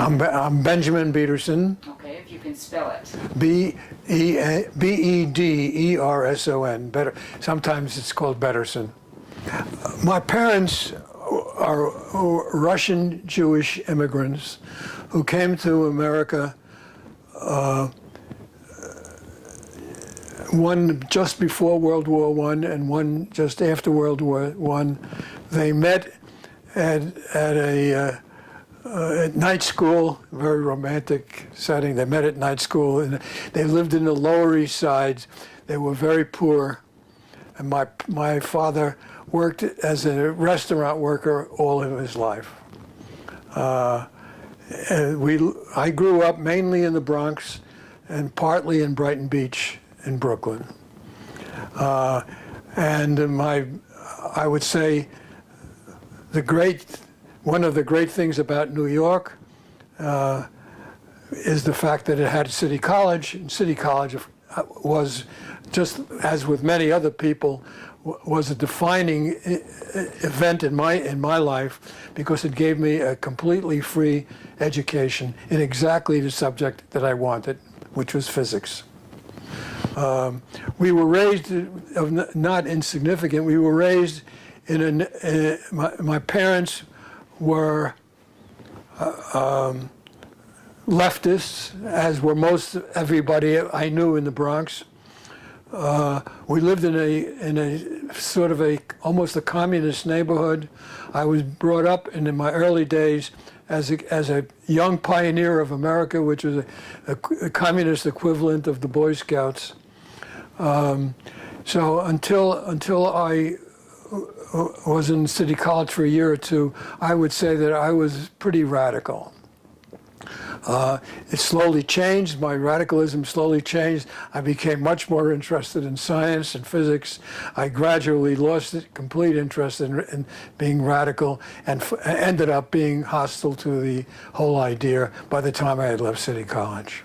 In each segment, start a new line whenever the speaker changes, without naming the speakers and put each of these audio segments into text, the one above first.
I'm Benjamin Bederson.
Okay, if you can spell it.
Bederson. Better. Sometimes it's called Bederson. My parents are Russian Jewish immigrants who came to America, one just before World War I and one just after World War I. They met at night school, very romantic setting. They met at night school, and they lived in the Lower East Side. They were very poor, and my father worked as a restaurant worker all of his life. I grew up mainly in the Bronx and partly in Brighton Beach in Brooklyn. And I would say one of the great things about New York is the fact that it had a City College, and City College was, just as with many other people, was a defining event in my life, because it gave me a completely free education in exactly the subject that I wanted, which was physics. We were raised, not insignificant, we were raised in my parents were leftists, as were most everybody I knew in the Bronx. We lived in a sort of almost a communist neighborhood. I was brought up in my early days as a young pioneer of America, which was a communist equivalent of the Boy Scouts. So until I was in City College for a year or two, I would say that I was pretty radical. It slowly changed. My radicalism slowly changed. I became much more interested in science and physics. I gradually lost complete interest in being radical, and ended up being hostile to the whole idea by the time I had left City College,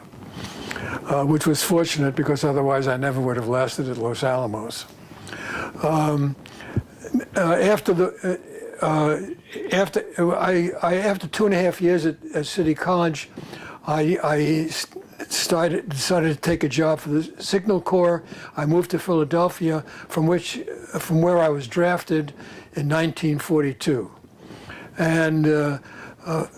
which was fortunate, because otherwise I never would have lasted at Los Alamos. After 2.5 years at City College, I decided to take a job for the Signal Corps. I moved to Philadelphia, from where I was drafted in 1942. And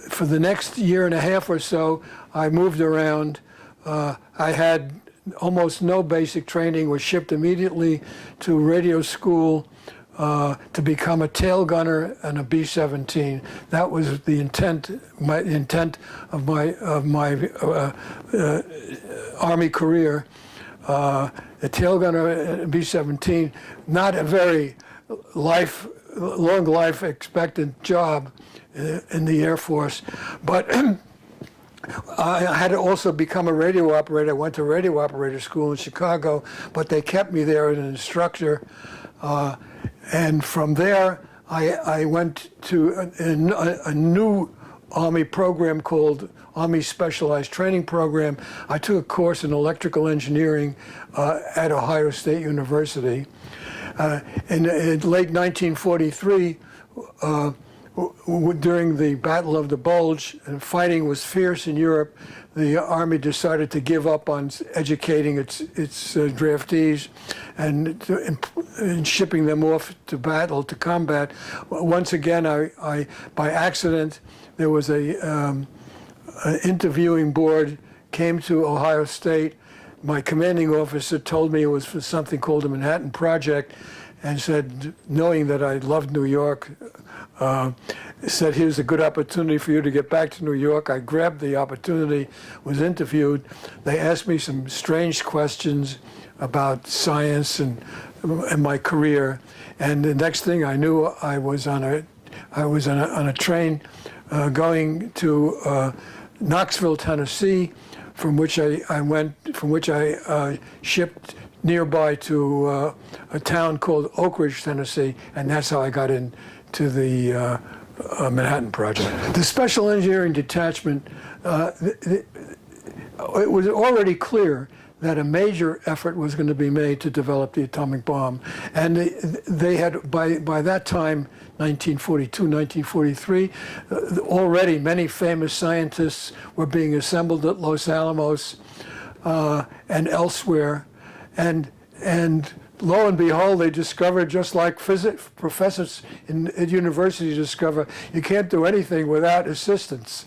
for the next year and a half or so, I moved around. I had almost no basic training, was shipped immediately to radio school to become a tail gunner and a B-17. That was the intent of my Army career. A tail gunner and B-17, not a very long life expectant job in the Air Force, but I had to also become a radio operator. I went to radio operator school in Chicago, but they kept me there as an instructor. And from there, I went to a new Army program called Army Specialized Training Program. I took a course in electrical engineering at Ohio State University. In late 1943, during the Battle of the Bulge, and fighting was fierce in Europe, the Army decided to give up on educating its draftees and shipping them off to battle, to combat. Once again, I by accident, there was an interviewing board came to Ohio State. My commanding officer told me it was for something called the Manhattan Project, and said, knowing that I loved New York, said, here's a good opportunity for you to get back to New York. I grabbed the opportunity, was interviewed. They asked me some strange questions about science and my career. And the next thing I knew, I was on a train going to Knoxville, Tennessee, from which I shipped nearby to a town called Oakridge, Tennessee, and that's how I got into the Manhattan Project. The Special Engineering Detachment, it was already clear that a major effort was going to be made to develop the atomic bomb, and they had by that time 1942, 1943. Already many famous scientists were being assembled at Los Alamos and elsewhere. And lo and behold, they discovered, just like professors at universities discover, you can't do anything without assistance.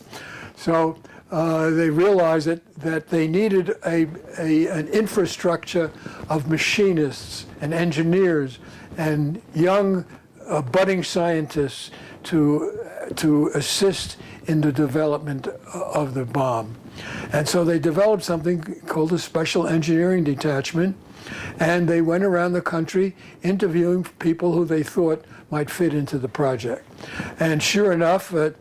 So they realized that they needed an infrastructure of machinists and engineers and young budding scientists to assist in the development of the bomb. And so they developed something called a Special Engineering Detachment, and they went around the country interviewing people who they thought might fit into the project. And sure enough, at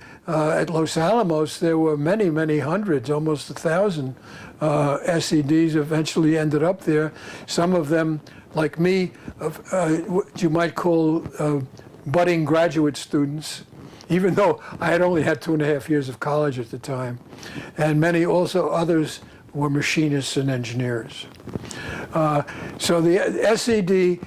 Los Alamos, there were many, many hundreds, almost 1,000 SEDs eventually ended up there. Some of them, like me, what you might call budding graduate students, even though I had only had 2.5 years of college at the time. And many also others were machinists and engineers. So the SED,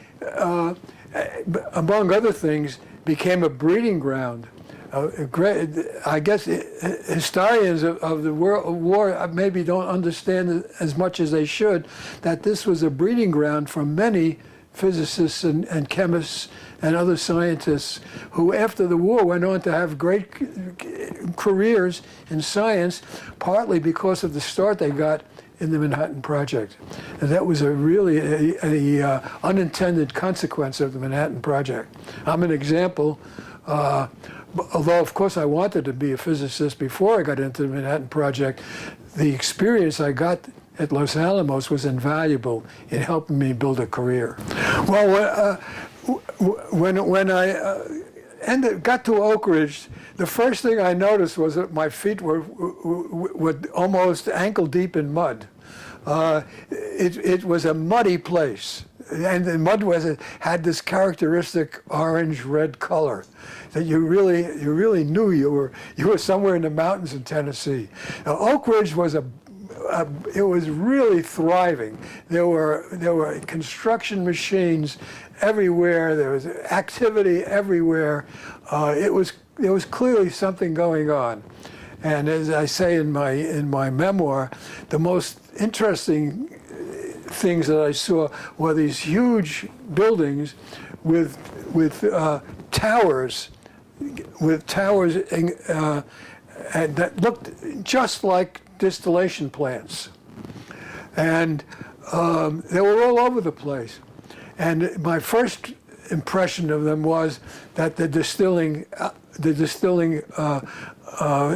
among other things, became a breeding ground. I guess historians of the war maybe don't understand as much as they should, that this was a breeding ground for many physicists and chemists and other scientists who, after the war, went on to have great careers in science, partly because of the start they got in the Manhattan Project. And that was a really unintended consequence of the Manhattan Project. I'm an example. Although, of course, I wanted to be a physicist before I got into the Manhattan Project, the experience I got at Los Alamos was invaluable in helping me build a career. Well, when I got to Oakridge, the first thing I noticed was that my feet were almost ankle deep in mud. It was a muddy place, and the mud had this characteristic orange-red color that you really knew you were somewhere in the mountains in Tennessee. Now, Oakridge was it was really thriving. There were construction machines everywhere. There was activity everywhere. There was clearly something going on. And as I say in my memoir, the most interesting things that I saw were these huge buildings with towers that looked just like distillation plants, and they were all over the place. And my first impression of them was that the distilling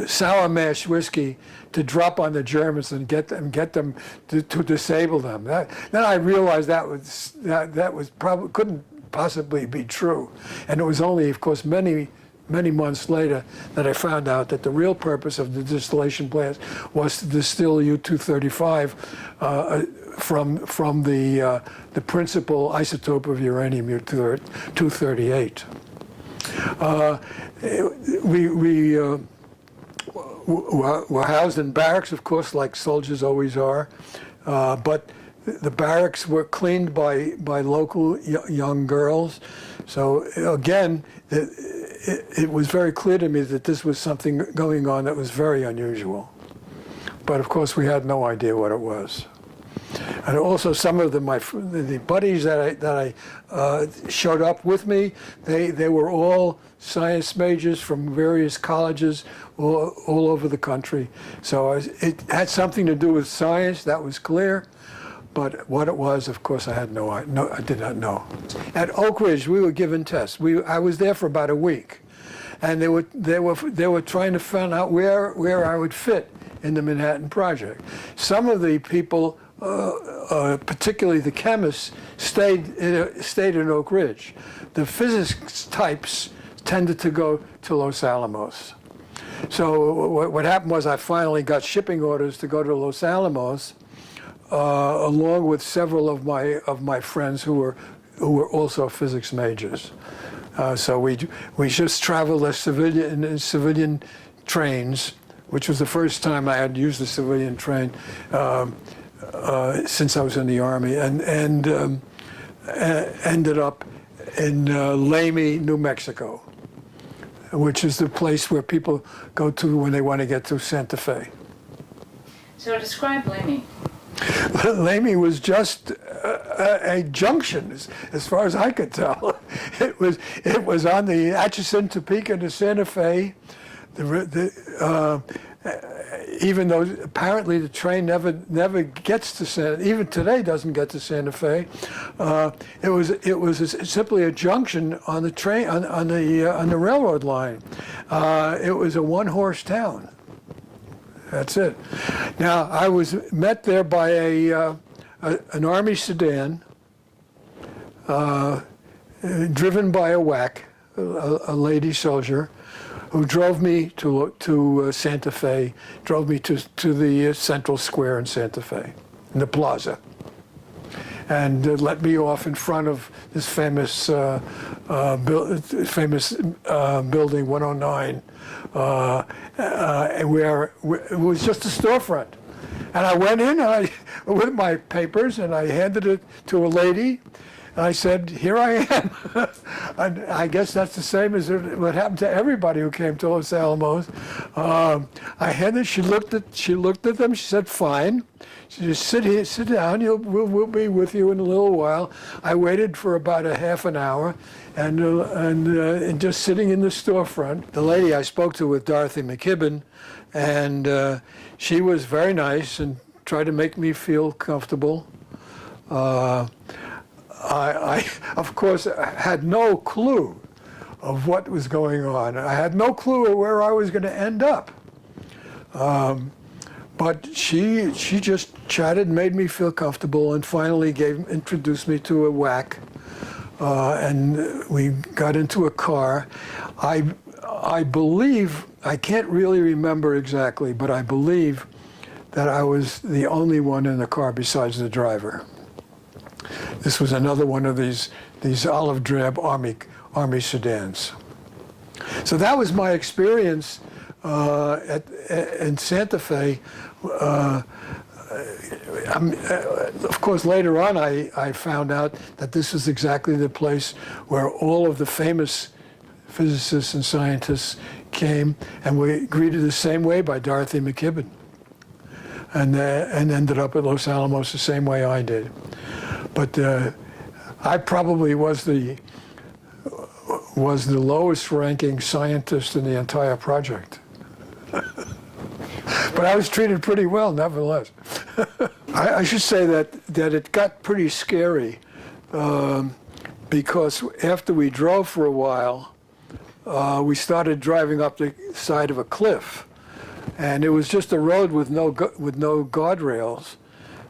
sour mash whiskey to drop on the Germans and get them to disable them. Then I realized that was probably couldn't possibly be true, and it was only, of course, many months later that I found out that the real purpose of the distillation plants was to distill U-235 from the principal isotope of uranium, U-238. We were housed in barracks, of course, like soldiers always are, but the barracks were cleaned by local young girls. So again, it was very clear to me that this was something going on that was very unusual. But of course, we had no idea what it was. And also, some of the buddies that I showed up with me, they were all science majors from various colleges all over the country. So it had something to do with science, that was clear. But what it was, of course, I did not know. At Oakridge, we were given tests. I was there for about a week, and they were trying to find out where I would fit in the Manhattan Project. Some of the people, particularly the chemists, stayed in Oakridge. The physics types tended to go to Los Alamos. So what happened was I finally got shipping orders to go to Los Alamos, along with several of my friends who were also physics majors. So we just traveled as civilian trains, which was the first time I had used a civilian train since I was in the Army, and ended up in Lamy, New Mexico. which is the place where people go to when they want to get to Santa Fe.
So describe Lamy.
Lamy was just a junction, as far as I could tell. It was on the Atchison, Topeka to Santa Fe. Even though apparently the train never gets to Santa, even today doesn't get to Santa Fe. It was simply a junction on the train on the railroad line. It was a one-horse town. That's it. Now I was met there by an Army sedan, driven by a WAC, a lady soldier, who drove me to Santa Fe, drove me to the Central Square in Santa Fe, in the plaza, and let me off in front of this famous building 109, where it was just a storefront. And I went in with my papers, and I handed it to a lady. I said, "Here I am." And I guess that's the same as what happened to everybody who came to Los Alamos. I handed. She looked at them. She said, "Fine." She just sit down. We'll be with you in a little while. I waited for about a half an hour, and just sitting in the storefront. The lady I spoke to was Dorothy McKibben, and she was very nice and tried to make me feel comfortable. I, of course, had no clue of what was going on. I had no clue of where I was going to end up. But she just chatted, made me feel comfortable, and finally introduced me to a WAC. And we got into a car. I believe, I can't really remember exactly, but I believe that I was the only one in the car besides the driver. This was another one of these olive drab army sedans. So that was my experience in Santa Fe. Of course, later on, I found out that this is exactly the place where all of the famous physicists and scientists came, and were greeted the same way by Dorothy McKibben, and ended up at Los Alamos the same way I did. But I probably was the lowest ranking scientist in the entire project. But I was treated pretty well, nevertheless. I should say that it got pretty scary because after we drove for a while, we started driving up the side of a cliff, and it was just a road with no guardrails,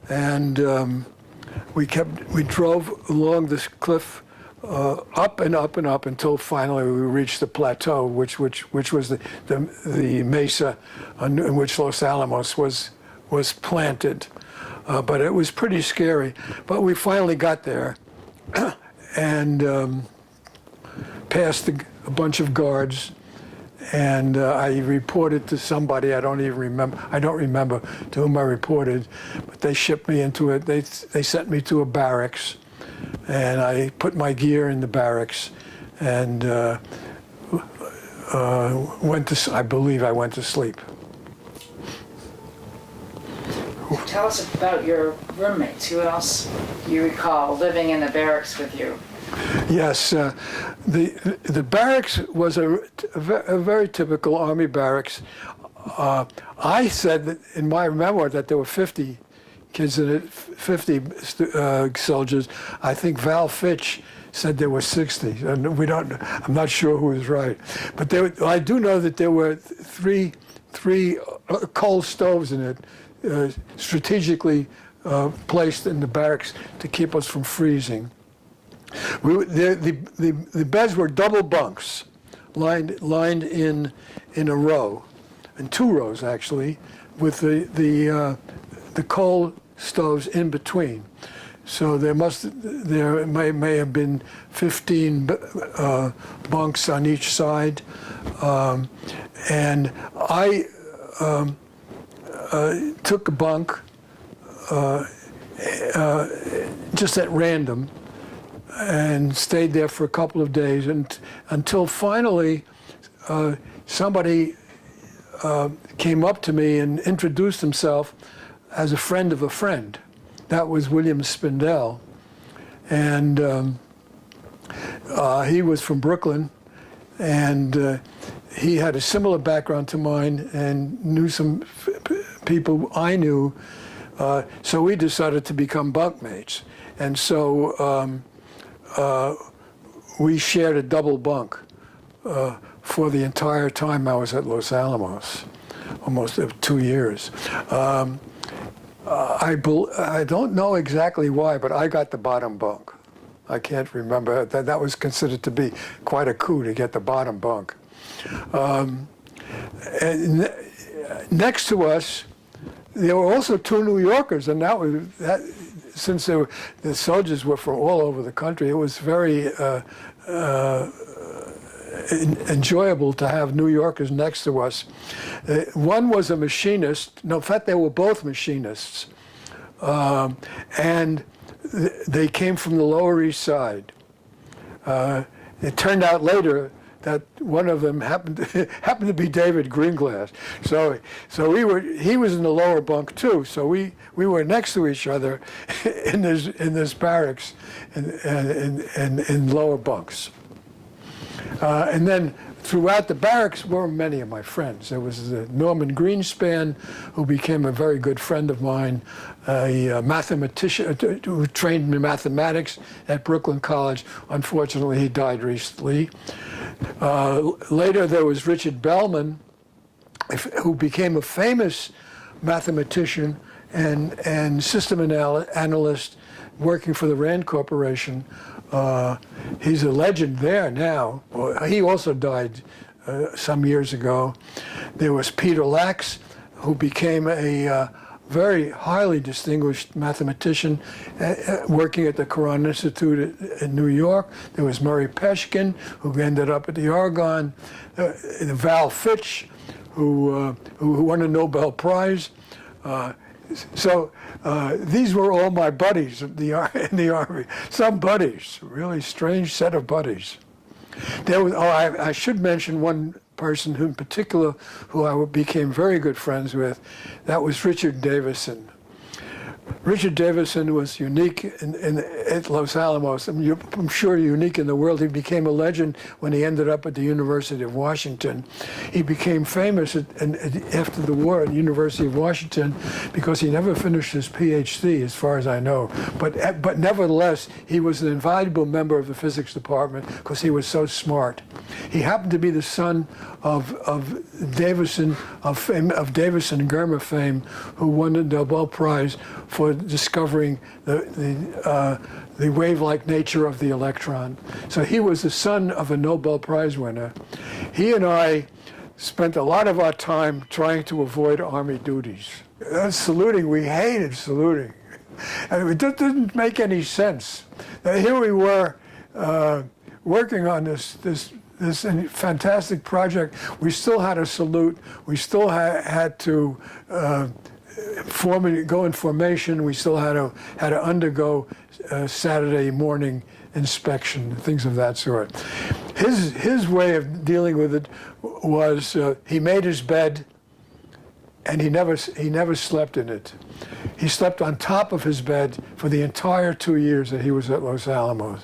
and we drove along this cliff up and up and up until finally we reached the plateau, which was the mesa in which Los Alamos was planted. But it was pretty scary. But we finally got there and passed a bunch of guards, and I reported to somebody. I don't remember to whom I reported, but they shipped me into it. They sent me to a barracks, and I put my gear in the barracks, and I believe I went to sleep.
Tell us about your roommates. Who else you recall living in the barracks with you?
Yes, the barracks was a very typical Army barracks. I said that in my memoir that there were 50 kids in it, 50 soldiers. I think Val Fitch said there were 60, and I'm not sure who was right. But I do know that there were three coal stoves in it, strategically placed in the barracks to keep us from freezing. The beds were double bunks, lined in a row, in 2 rows actually, with the coal stoves in between. So there may have been 15 bunks on each side, and I took a bunk just at random, and stayed there for a couple of days until finally somebody came up to me and introduced himself as a friend of a friend. That was William Spindell. And he was from Brooklyn, and he had a similar background to mine and knew some people I knew. So we decided to become bunkmates. And so we shared a double bunk for the entire time I was at Los Alamos, almost 2 years. I don't know exactly why, but I got the bottom bunk. I can't remember. That was considered to be quite a coup to get the bottom bunk. And next to us, there were also two New Yorkers, and since the soldiers were from all over the country, it was very enjoyable to have New Yorkers next to us. One was a machinist. No, in fact, they were both machinists. And they came from the Lower East Side. It turned out later that one of them happened to be David Greenglass. So he was in the lower bunk too. So we were next to each other in this barracks in lower bunks. And then throughout the barracks were many of my friends. There was Norman Greenspan, who became a very good friend of mine, a mathematician who trained in mathematics at Brooklyn College. Unfortunately, he died recently. Later, there was Richard Bellman, who became a famous mathematician and system analyst working for the Rand Corporation. He's a legend there now. He also died some years ago. There was Peter Lax, who became a very highly distinguished mathematician working at the Quran Institute in New York. There was Murray Peshkin, who ended up at the Argonne. Val Fitch, who won a Nobel Prize. So these were all my buddies in the Army. Some buddies, really strange set of buddies. I should mention one person in particular who I became very good friends with. That was Richard Davison. Richard Davison was unique at Los Alamos. I'm sure unique in the world. He became a legend when he ended up at the University of Washington. He became famous after the war at the University of Washington because he never finished his PhD, as far as I know. But nevertheless, he was an invaluable member of the physics department because he was so smart. He happened to be the son of Davison, of Davison and Germer fame, who won the Nobel Prize for discovering the wave-like nature of the electron. So he was the son of a Nobel Prize winner. He and I spent a lot of our time trying to avoid Army duties. Saluting, we hated saluting. And it didn't make any sense. Here we were working on this fantastic project. We still had to salute. We still had to go in formation. We still had to undergo Saturday morning inspection, things of that sort. His way of dealing with it was he made his bed, and he never slept in it. He slept on top of his bed for the entire 2 years that he was at Los Alamos.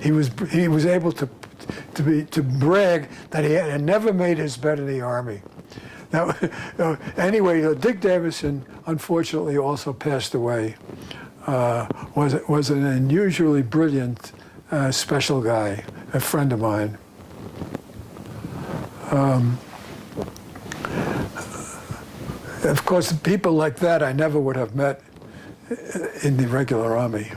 He was able to brag that he had never made his bed in the Army. Now, anyway, Dick Davison unfortunately also passed away. Was an unusually brilliant special guy, a friend of mine. Of course, people like that I never would have met in the regular Army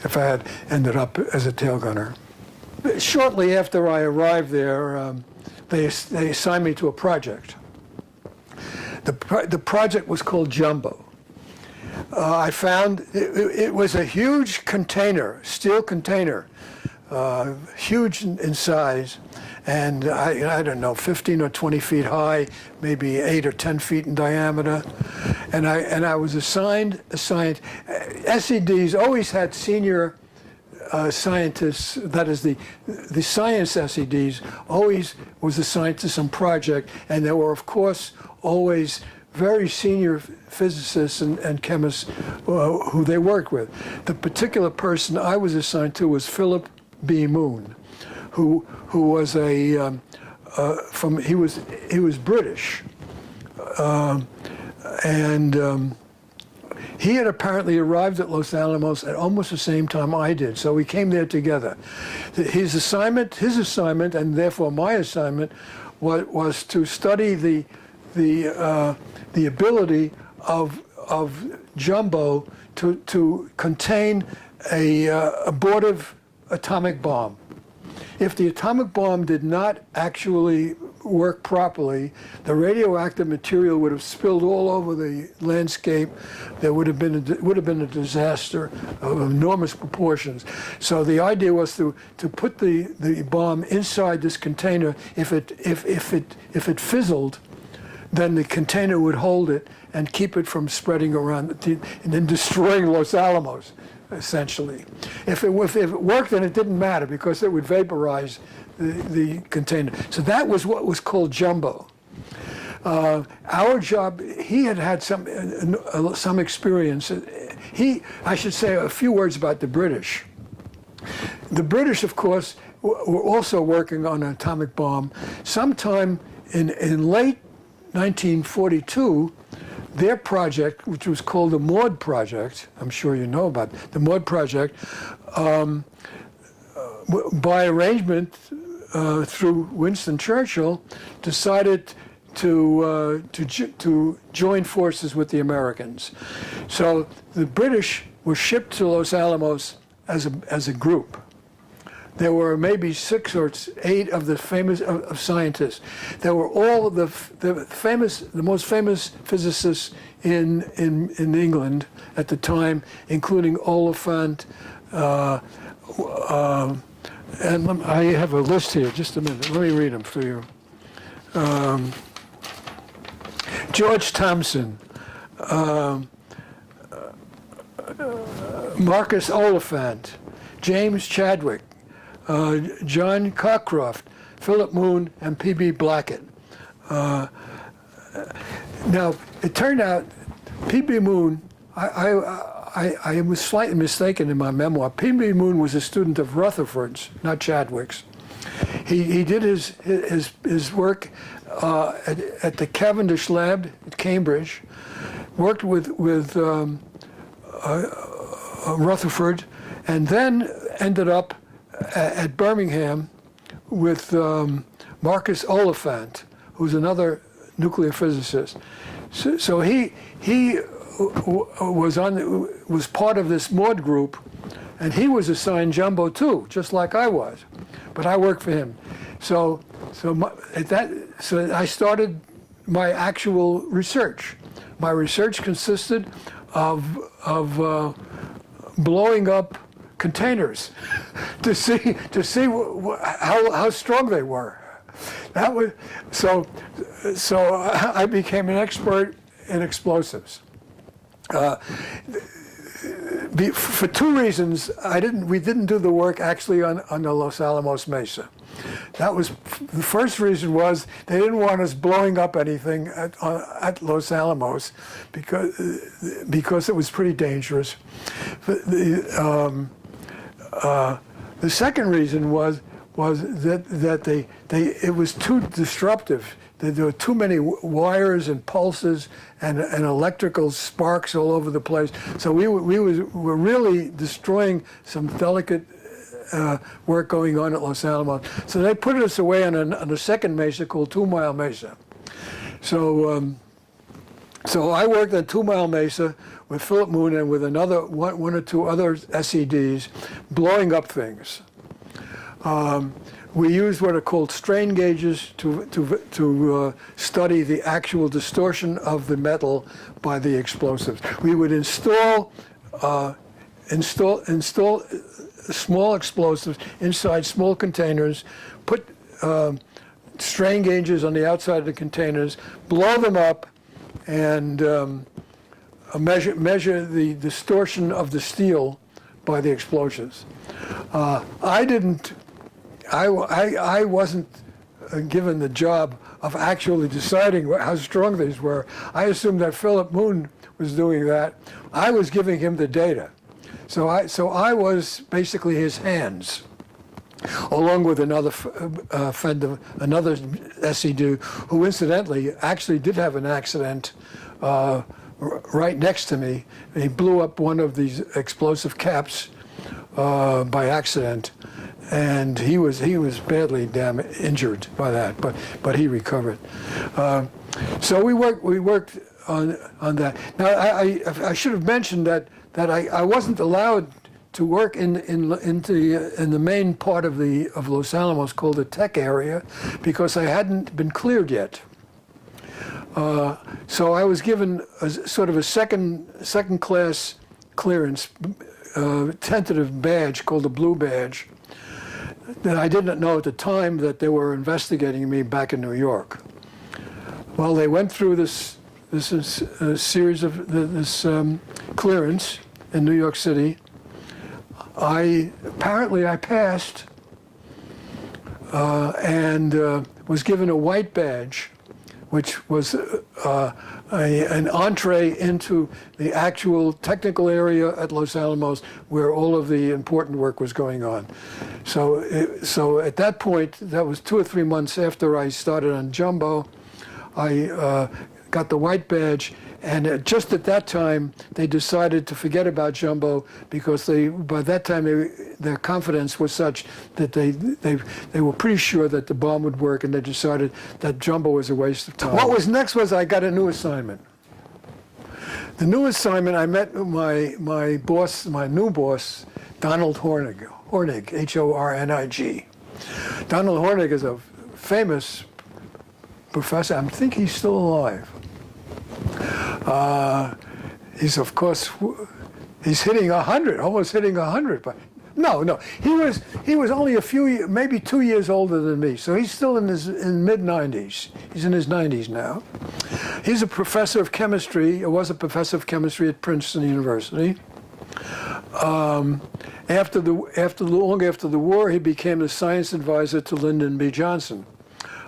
if I had ended up as a tail gunner. Shortly after I arrived there, they assigned me to a project. The project was called Jumbo. I found it was a huge container, steel container, huge in size, and I don't know, 15 or 20 feet high, maybe 8 or 10 feet in diameter. And I was assigned. SEDs always had senior scientists, that is the science SEDs, always was assigned to some project, and there were, of course, always very senior physicists and chemists who they worked with. The particular person I was assigned to was Philip B. Moon, who was he was British, and he had apparently arrived at Los Alamos at almost the same time I did, so we came there together. His assignment, and therefore my assignment, was to study the ability of jumbo to contain a abortive atomic bomb. If the atomic bomb did not actually work properly, the radioactive material would have spilled all over the landscape. There would have been a disaster of enormous proportions. So the idea was to put the bomb inside this container. If it fizzled, then the container would hold it and keep it from spreading around and then destroying Los Alamos, essentially. If it worked, then it didn't matter because it would vaporize the container. So that was what was called jumbo. Our job, he had some experience. I should say a few words about the British. The British, of course, were also working on an atomic bomb. Sometime in late 1942, their project, which was called the Maud Project, I'm sure you know about the Maud Project, by arrangement through Winston Churchill, decided to join forces with the Americans. So the British were shipped to Los Alamos as a group. There were maybe 6 or 8 of the famous of scientists. There were all the most famous physicists in England at the time, including Oliphant. And I have a list here. Just a minute. Let me read them for you. George Thompson, Marcus Oliphant, James Chadwick, John Cockcroft, Philip Moon, and P.B. Blackett. Now, it turned out P.B. Moon, I was slightly mistaken in my memoir. P.B. Moon was a student of Rutherford's, not Chadwick's. He did his work at the Cavendish Lab at Cambridge, worked with Rutherford, and then ended up at Birmingham with Marcus Oliphant, who's another nuclear physicist. So he was part of this Maud group, and he was assigned jumbo too, just like I was, but I worked for him. So I started my actual research. My research consisted of blowing up containers to see how strong they were. That was so I became an expert in explosives. For 2 reasons, we didn't do the work actually on the Los Alamos Mesa. That was the first reason was they didn't want us blowing up anything at Los Alamos because it was pretty dangerous. The second reason was that it was too disruptive. There were too many wires and pulses and electrical sparks all over the place. So we were really destroying some delicate work going on at Los Alamos. So they put us away on a second mesa called 2 Mile Mesa. So I worked on 2 Mile Mesa with Philip Moon and with one or two other SEDs, blowing up things. We used what are called strain gauges to study the actual distortion of the metal by the explosives. We would install small explosives inside small containers, put strain gauges on the outside of the containers, blow them up, and measure the distortion of the steel by the explosions. I wasn't given the job of actually deciding how strong these were. I assumed that Philip Moon was doing that. I was giving him the data. So I was basically his hands, along with another friend, another SED, who incidentally actually did have an accident right next to me. He blew up one of these explosive caps by accident, and he was badly injured by that, but he recovered. So we worked on that. Now I should have mentioned that I wasn't allowed to work in the main part of Los Alamos called the tech area because I hadn't been cleared yet. So I was given a sort of a second class clearance, tentative badge called the blue badge, that I didn't know at the time that they were investigating me back in New York. Well, they went through this series of this clearance in New York City. Apparently I passed and was given a white badge, which was an entree into the actual technical area at Los Alamos where all of the important work was going on. So at that point, that was 2 or 3 months after I started on Jumbo, I got the white badge, and just at that time, they decided to forget about Jumbo because by that time, their confidence was such that they were pretty sure that the bomb would work, and they decided that Jumbo was a waste of time. What was next was I got a new assignment. The new assignment, I met my boss, my new boss, Donald Hornig, Hornig. Donald Hornig is a famous professor. I think he's still alive. He's, of course, he's hitting 100, almost hitting 100. But no, he was only maybe 2 years older than me. So he's still in mid-90s. He's in his 90s now. He's a professor of chemistry, or was a professor of chemistry at Princeton University. Long after the war, he became the science advisor to Lyndon B. Johnson.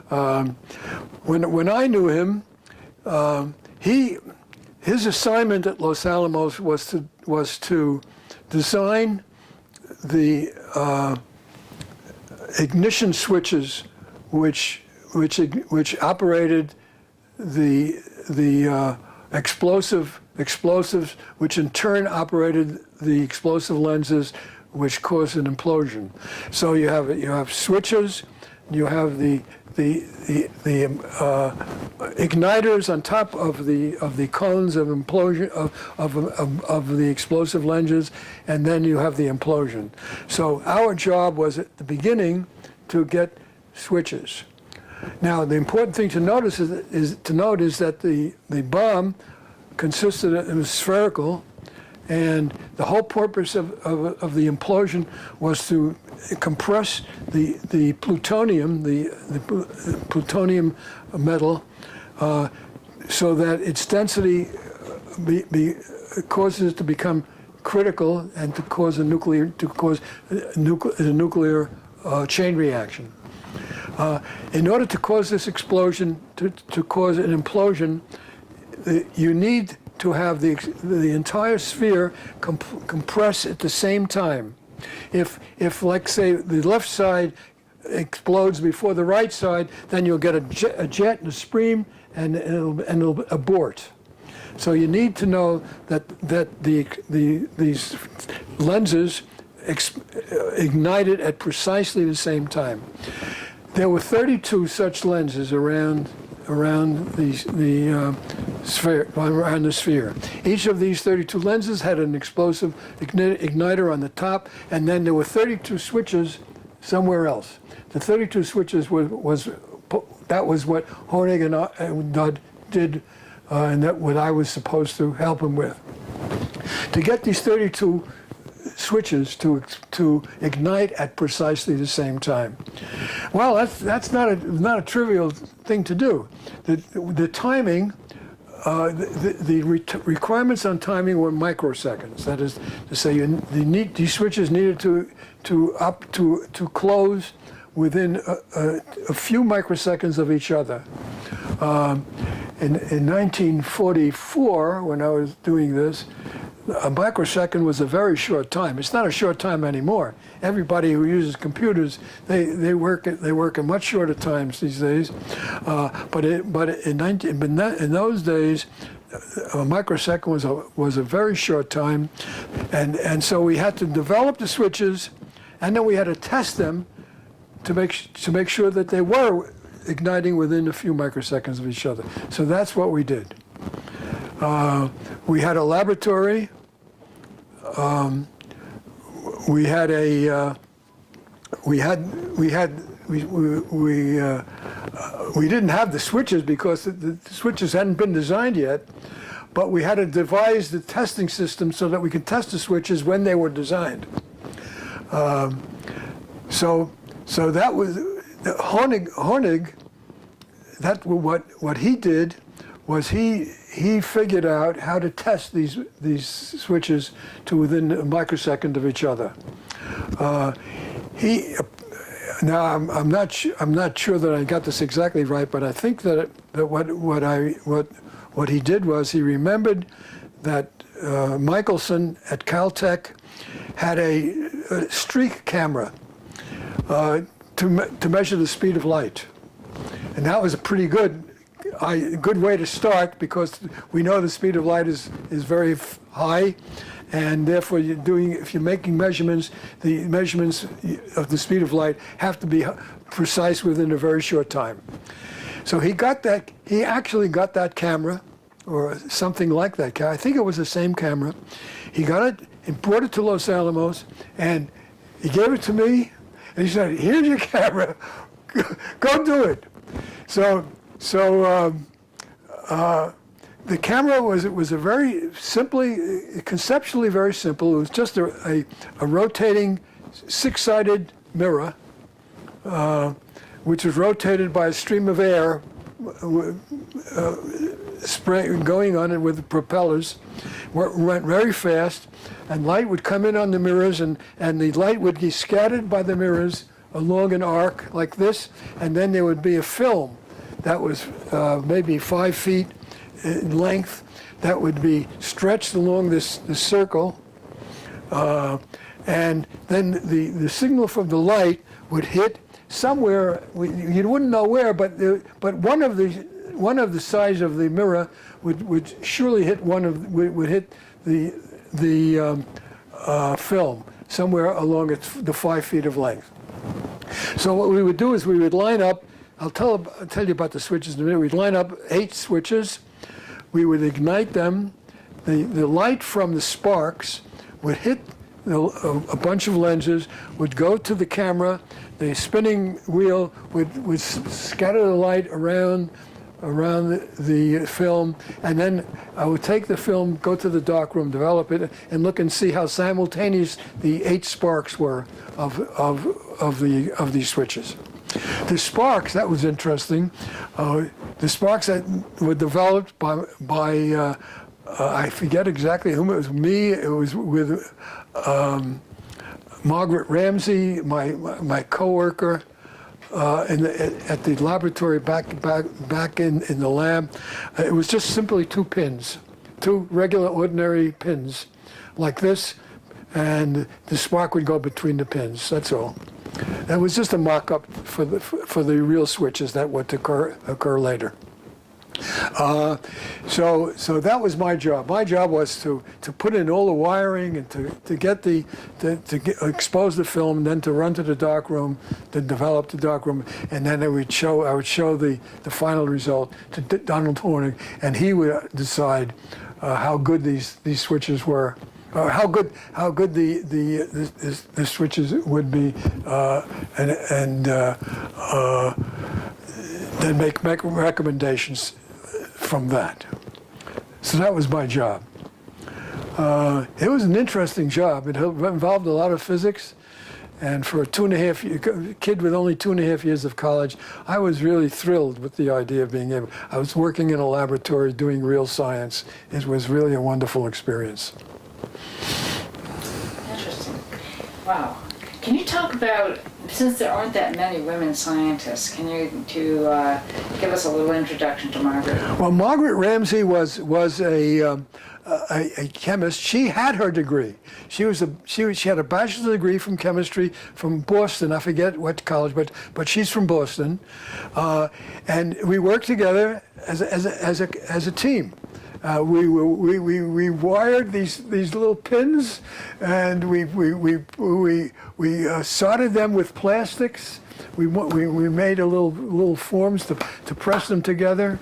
When I knew him, his assignment at Los Alamos was to design the ignition switches which operated the explosives, which in turn operated the explosive lenses, which caused an implosion. So you have switches, you have the igniters on top of the cones of implosion of the explosive lenses, and then you have the implosion. So our job was at the beginning to get switches. Now the important thing to notice is that the bomb consisted of, it was spherical, and the whole purpose of the implosion was to compress the plutonium, the plutonium metal, so that its density causes it to become critical and to cause a nuclear chain reaction. In order to cause this explosion, to cause an implosion, you need to have the entire sphere compress at the same time. If like say the left side explodes before the right side, then you'll get a jet and a stream, and it'll abort. So you need to know that these lenses ignited at precisely the same time. There were 32 such lenses around the sphere. Each of these 32 lenses had an explosive igniter on the top, and then there were 32 switches somewhere else. The 32 switches was what Hornig and Dodd did, and that what I was supposed to help him with. To get these 32 switches to ignite at precisely the same time. Well, that's not a trivial thing to do. The timing requirements on timing were microseconds. That is to say, these switches needed to close within a few microseconds of each other. In 1944, when I was doing this, a microsecond was a very short time. It's not a short time anymore. Everybody who uses computers, they work in much shorter times these days. But in those days, a microsecond was a very short time, and so we had to develop the switches, and then we had to test them to make sure that they were igniting within a few microseconds of each other. So that's what we did. We had a laboratory. We didn't have the switches because the switches hadn't been designed yet, but we had to devise the testing system so that we could test the switches when they were designed. So that was Hornig. That what he did was he figured out how to test these switches to within a microsecond of each other. Now I'm not sure that I got this exactly right, but I think that what he did was he remembered that Michelson at Caltech had a streak camera to measure the speed of light, and that was a pretty good way to start, because we know the speed of light is very high, and therefore if you're making measurements, the measurements of the speed of light have to be precise within a very short time. So he actually got that camera, or something like that. I think it was the same camera. He got it and brought it to Los Alamos, and he gave it to me, and he said, "Here's your camera, go do it." So the camera was a very conceptually very simple. It was just a rotating six-sided mirror, which was rotated by a stream of air going on it with propellers. Went very fast, and light would come in on the mirrors, and the light would be scattered by the mirrors along an arc like this, and then there would be a film that was maybe 5 feet in length that would be stretched along this circle, and then the signal from the light would hit somewhere. You wouldn't know where, but one of the sides of the mirror would surely hit would hit the film somewhere along the 5 feet of length. So what we would do is we would line up. I'll tell you about the switches in a minute. We'd line up 8 switches. We would ignite them. The light from the sparks would hit a bunch of lenses, would go to the camera. The spinning wheel would scatter the light around the film, and then I would take the film, go to the darkroom, develop it, and look and see how simultaneous the 8 sparks were of these switches. The sparks, that was interesting. The sparks that were developed by I forget exactly whom it was. It was with Margaret Ramsey, my coworker, at the laboratory back in the lab. It was just simply 2 pins, 2 regular ordinary pins, like this, and the spark would go between the pins. That's all. That was just a mock-up for the real switches that would occur later. So that was my job. My job was to put in all the wiring and to expose the film, and then to run to the darkroom, to develop the darkroom, and then I would show the final result to Donald Hornig, and he would decide how good these switches were. How good the switches would be, and then make recommendations from that. So that was my job. It was an interesting job. It involved a lot of physics. And for a kid with only 2.5 years of college, I was really thrilled with the idea of being able. I was working in a laboratory doing real science. It was really a wonderful experience.
Interesting. Wow. Can you talk about, since there aren't that many women scientists, can you give us a little introduction to Margaret?
Well, Margaret Ramsey was a chemist. She had her degree. She had a bachelor's degree from chemistry from Boston. I forget what college, but she's from Boston, and we worked together as a team. We wired these little pins, and we soldered them with plastics. We made a little forms to press them together,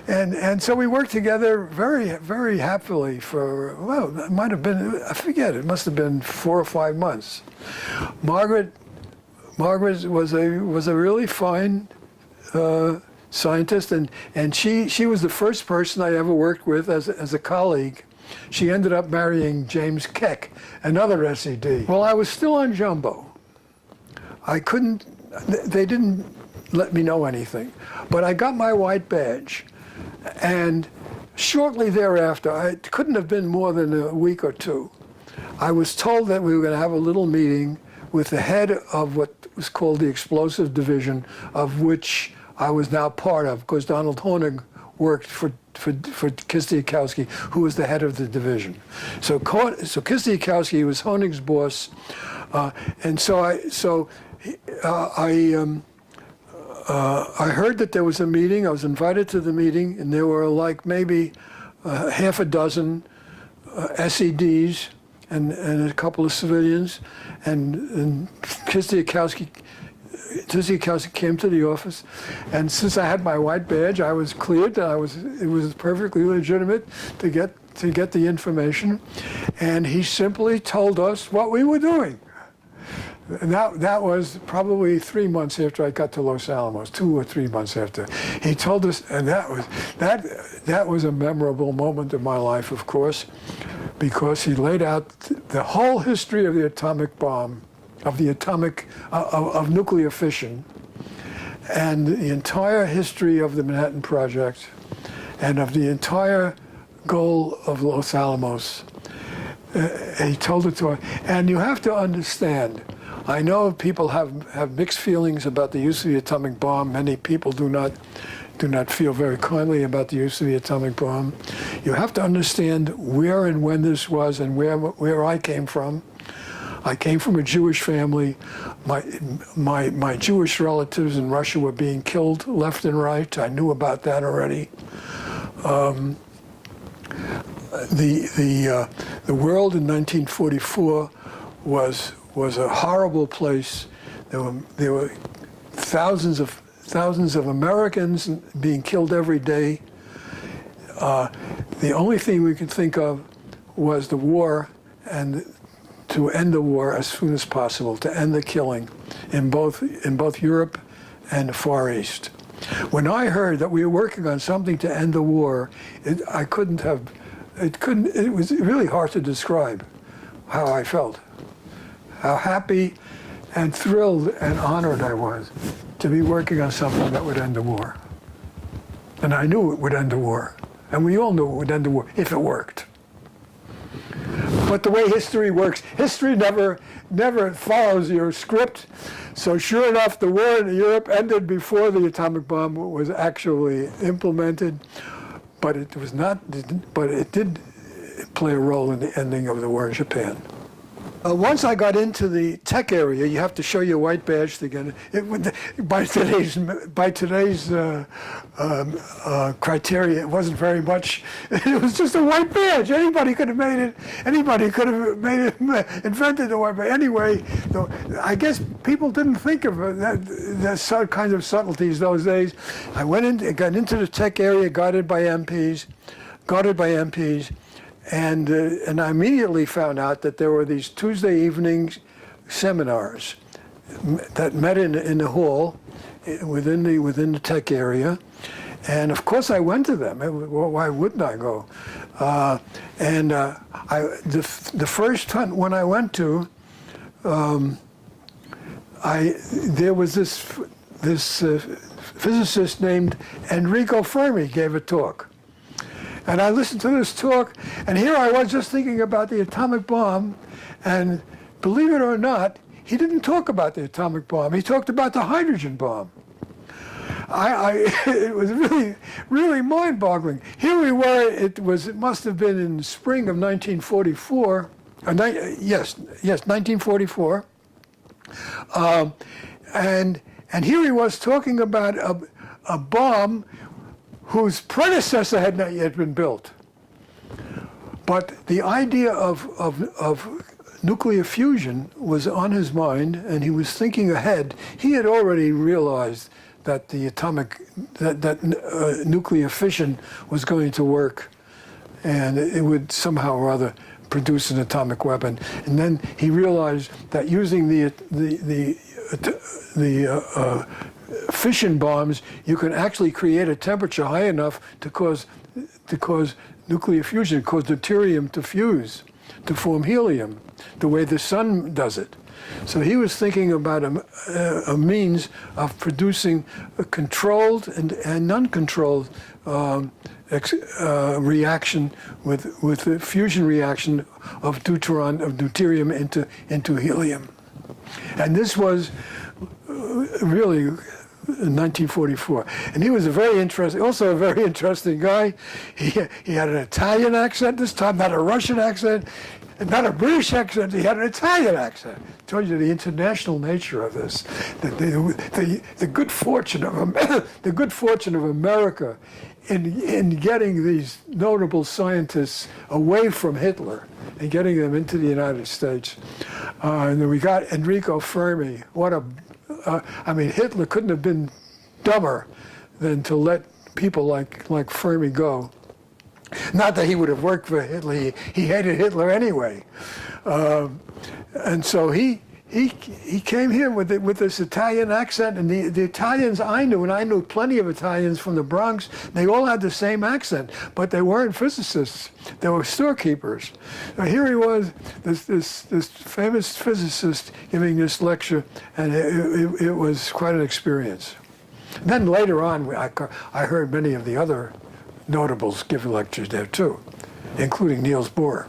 and so we worked together very happily for, well, it might have been, I forget, it must have been 4 or 5 months. Margaret was a really fine scientist, and she was the first person I ever worked with as a colleague. She ended up marrying James Keck, another SED. Well, I was still on Jumbo. They didn't let me know anything, but I got my white badge, and shortly thereafter, it couldn't have been more than a week or two, I was told that we were going to have a little meeting with the head of what was called the explosive division, of which I was now part of, because Donald Hornig worked for Kistiakowsky, who was the head of the division. So Kistiakowsky was Honig's boss, and so I heard that there was a meeting. I was invited to the meeting, and there were like maybe half a dozen SEDs and a couple of civilians, and Kistiakowsky came to the office, and since I had my white badge, I was cleared that it was perfectly legitimate to get the information, and he simply told us what we were doing. And that was probably 3 months after I got to Los Alamos, 2 or 3 months after. He told us, and that was a memorable moment of my life, of course, because he laid out the whole history of the atomic bomb, of nuclear fission, and the entire history of the Manhattan Project, and of the entire goal of Los Alamos. He told it to us, and you have to understand, I know people have mixed feelings about the use of the atomic bomb. Many people do not feel very kindly about the use of the atomic bomb. You have to understand where and when this was, and where I came from. I came from a Jewish family. My Jewish relatives in Russia were being killed left and right. I knew about that already. The world in 1944 was a horrible place. There were thousands of Americans being killed every day. The only thing we could think of was the war, and to end the war as soon as possible, to end the killing in both Europe and the Far East. When I heard that we were working on something to end the war, it was really hard to describe how I felt, how happy and thrilled and honored I was to be working on something that would end the war. And I knew it would end the war, and we all knew it would end the war if it worked. But the way history works, history never follows your script. So sure enough, the war in Europe ended before the atomic bomb was actually implemented, but it was not. But it did play a role in the ending of the war in Japan. Once I got into the tech area, you have to show your white badge to get it. By today's criteria, it wasn't very much. It was just a white badge. Anybody could have made it. Anybody could have invented the white badge. Anyway, I guess people didn't think of that kind of subtleties those days. I got into the tech area, guarded by MPs. And I immediately found out that there were these Tuesday evening seminars that met in the hall within the tech area, and of course I went to them. Why wouldn't I go? The first one I went to, there was this physicist named Enrico Fermi gave a talk. And I listened to this talk, and here I was just thinking about the atomic bomb, and believe it or not, he didn't talk about the atomic bomb. He talked about the hydrogen bomb. It was really, really mind-boggling. Here we were. It must have been in the spring of 1944. Yes, 1944. And here he was talking about a bomb whose predecessor had not yet been built. But the idea of nuclear fusion was on his mind, and he was thinking ahead. He had already realized that the nuclear fission was going to work, and it would somehow or other produce an atomic weapon. And then he realized that using the fission bombs, you can actually create a temperature high enough to cause nuclear fusion, cause deuterium to fuse, to form helium, the way the sun does it. So he was thinking about a means of producing a controlled and uncontrolled reaction with a fusion reaction of deuterium into helium. And this was really in 1944. And he was also a very interesting guy. He had an Italian accent this time, not a Russian accent, and not a British accent. He had an Italian accent. Tells you the international nature of this, the good fortune of America in getting these notable scientists away from Hitler and getting them into the United States. And then we got Enrico Fermi. Hitler couldn't have been dumber than to let people like Fermi go. Not that he would have worked for Hitler. He hated Hitler anyway. And so he came here with this Italian accent, and the Italians I knew, and I knew plenty of Italians from the Bronx, they all had the same accent, but they weren't physicists. They were storekeepers. Now here he was, this famous physicist giving this lecture, and it was quite an experience. And then later on, I heard many of the other notables give lectures there too, including Niels Bohr.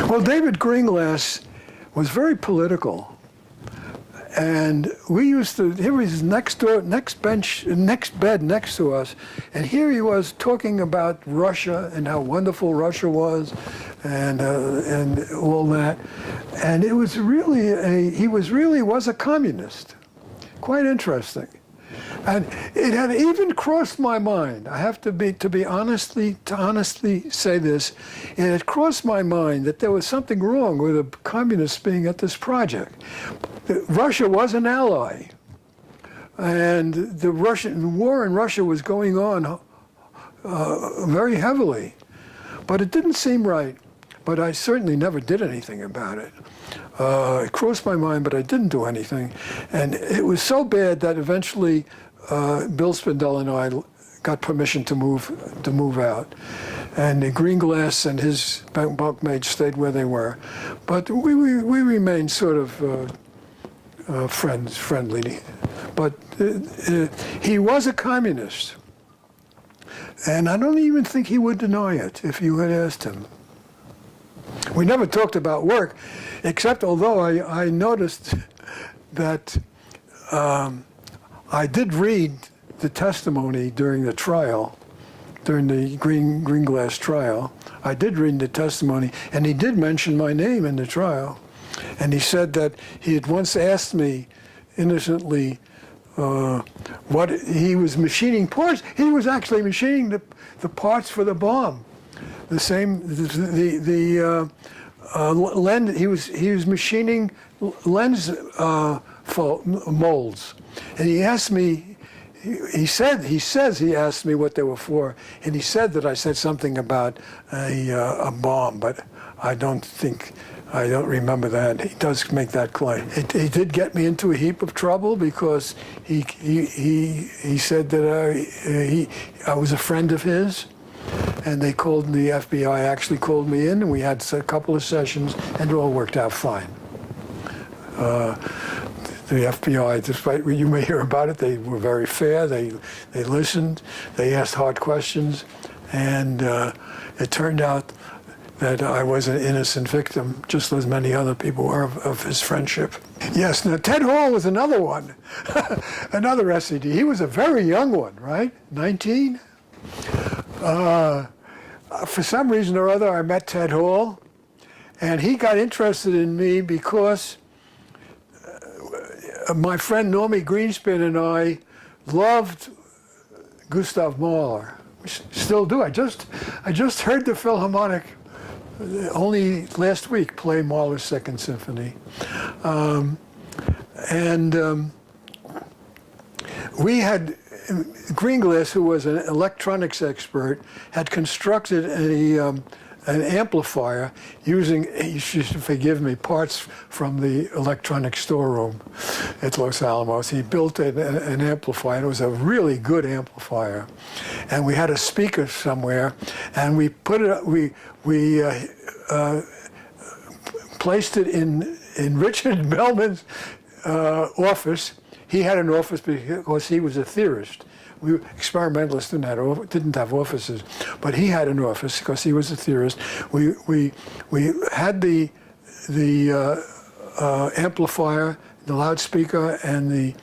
Well, David Greenglass was very political, and he was next bed next to us, and here he was talking about Russia and how wonderful Russia was, and all that, and it was really he was a communist. Quite interesting. And it had even crossed my mind. I have to honestly say this. It had crossed my mind that there was something wrong with the communists being at this project. Russia was an ally, and the war in Russia was going on very heavily, but it didn't seem right. But I certainly never did anything about it. It crossed my mind, but I didn't do anything, and it was so bad that eventually Bill Spindell and I got permission to move out, and Greenglass and his bunkmates stayed where they were, but we remained sort of friendly. But he was a communist, and I don't even think he would deny it if you had asked him. We never talked about work, except although I noticed that I did read the testimony during the trial, during the Greenglass trial. I did read the testimony, and he did mention my name in the trial. And he said that he had once asked me innocently what he was machining parts. He was actually machining the parts for the bomb. The same, lens. He was machining lens molds, and he asked me. He says he asked me what they were for, and he said that I said something about a bomb, but I don't remember that. He does make that claim. It did get me into a heap of trouble because he said that I was a friend of his. And the FBI actually called me in, and we had a couple of sessions, and it all worked out fine. The FBI, despite what you may hear about it, they were very fair. They listened. They asked hard questions, and it turned out that I was an innocent victim, just as many other people were of his friendship. Yes, now Ted Hall was another one, another SED. He was a very young one, right? 19? For some reason or other, I met Ted Hall, and he got interested in me because my friend Normie Greenspan and I loved Gustav Mahler. We still do. I just heard the Philharmonic only last week play Mahler's Second Symphony. We had, Greenglass, who was an electronics expert, had constructed an amplifier using, you should forgive me, parts from the electronic storeroom at Los Alamos. He built an amplifier. It was a really good amplifier. And we had a speaker somewhere, and we put it, we placed it in Richard Bellman's office. He had an office because he was a theorist. We experimentalists didn't have offices, but he had an office because he was a theorist. We had the amplifier, the loudspeaker, and a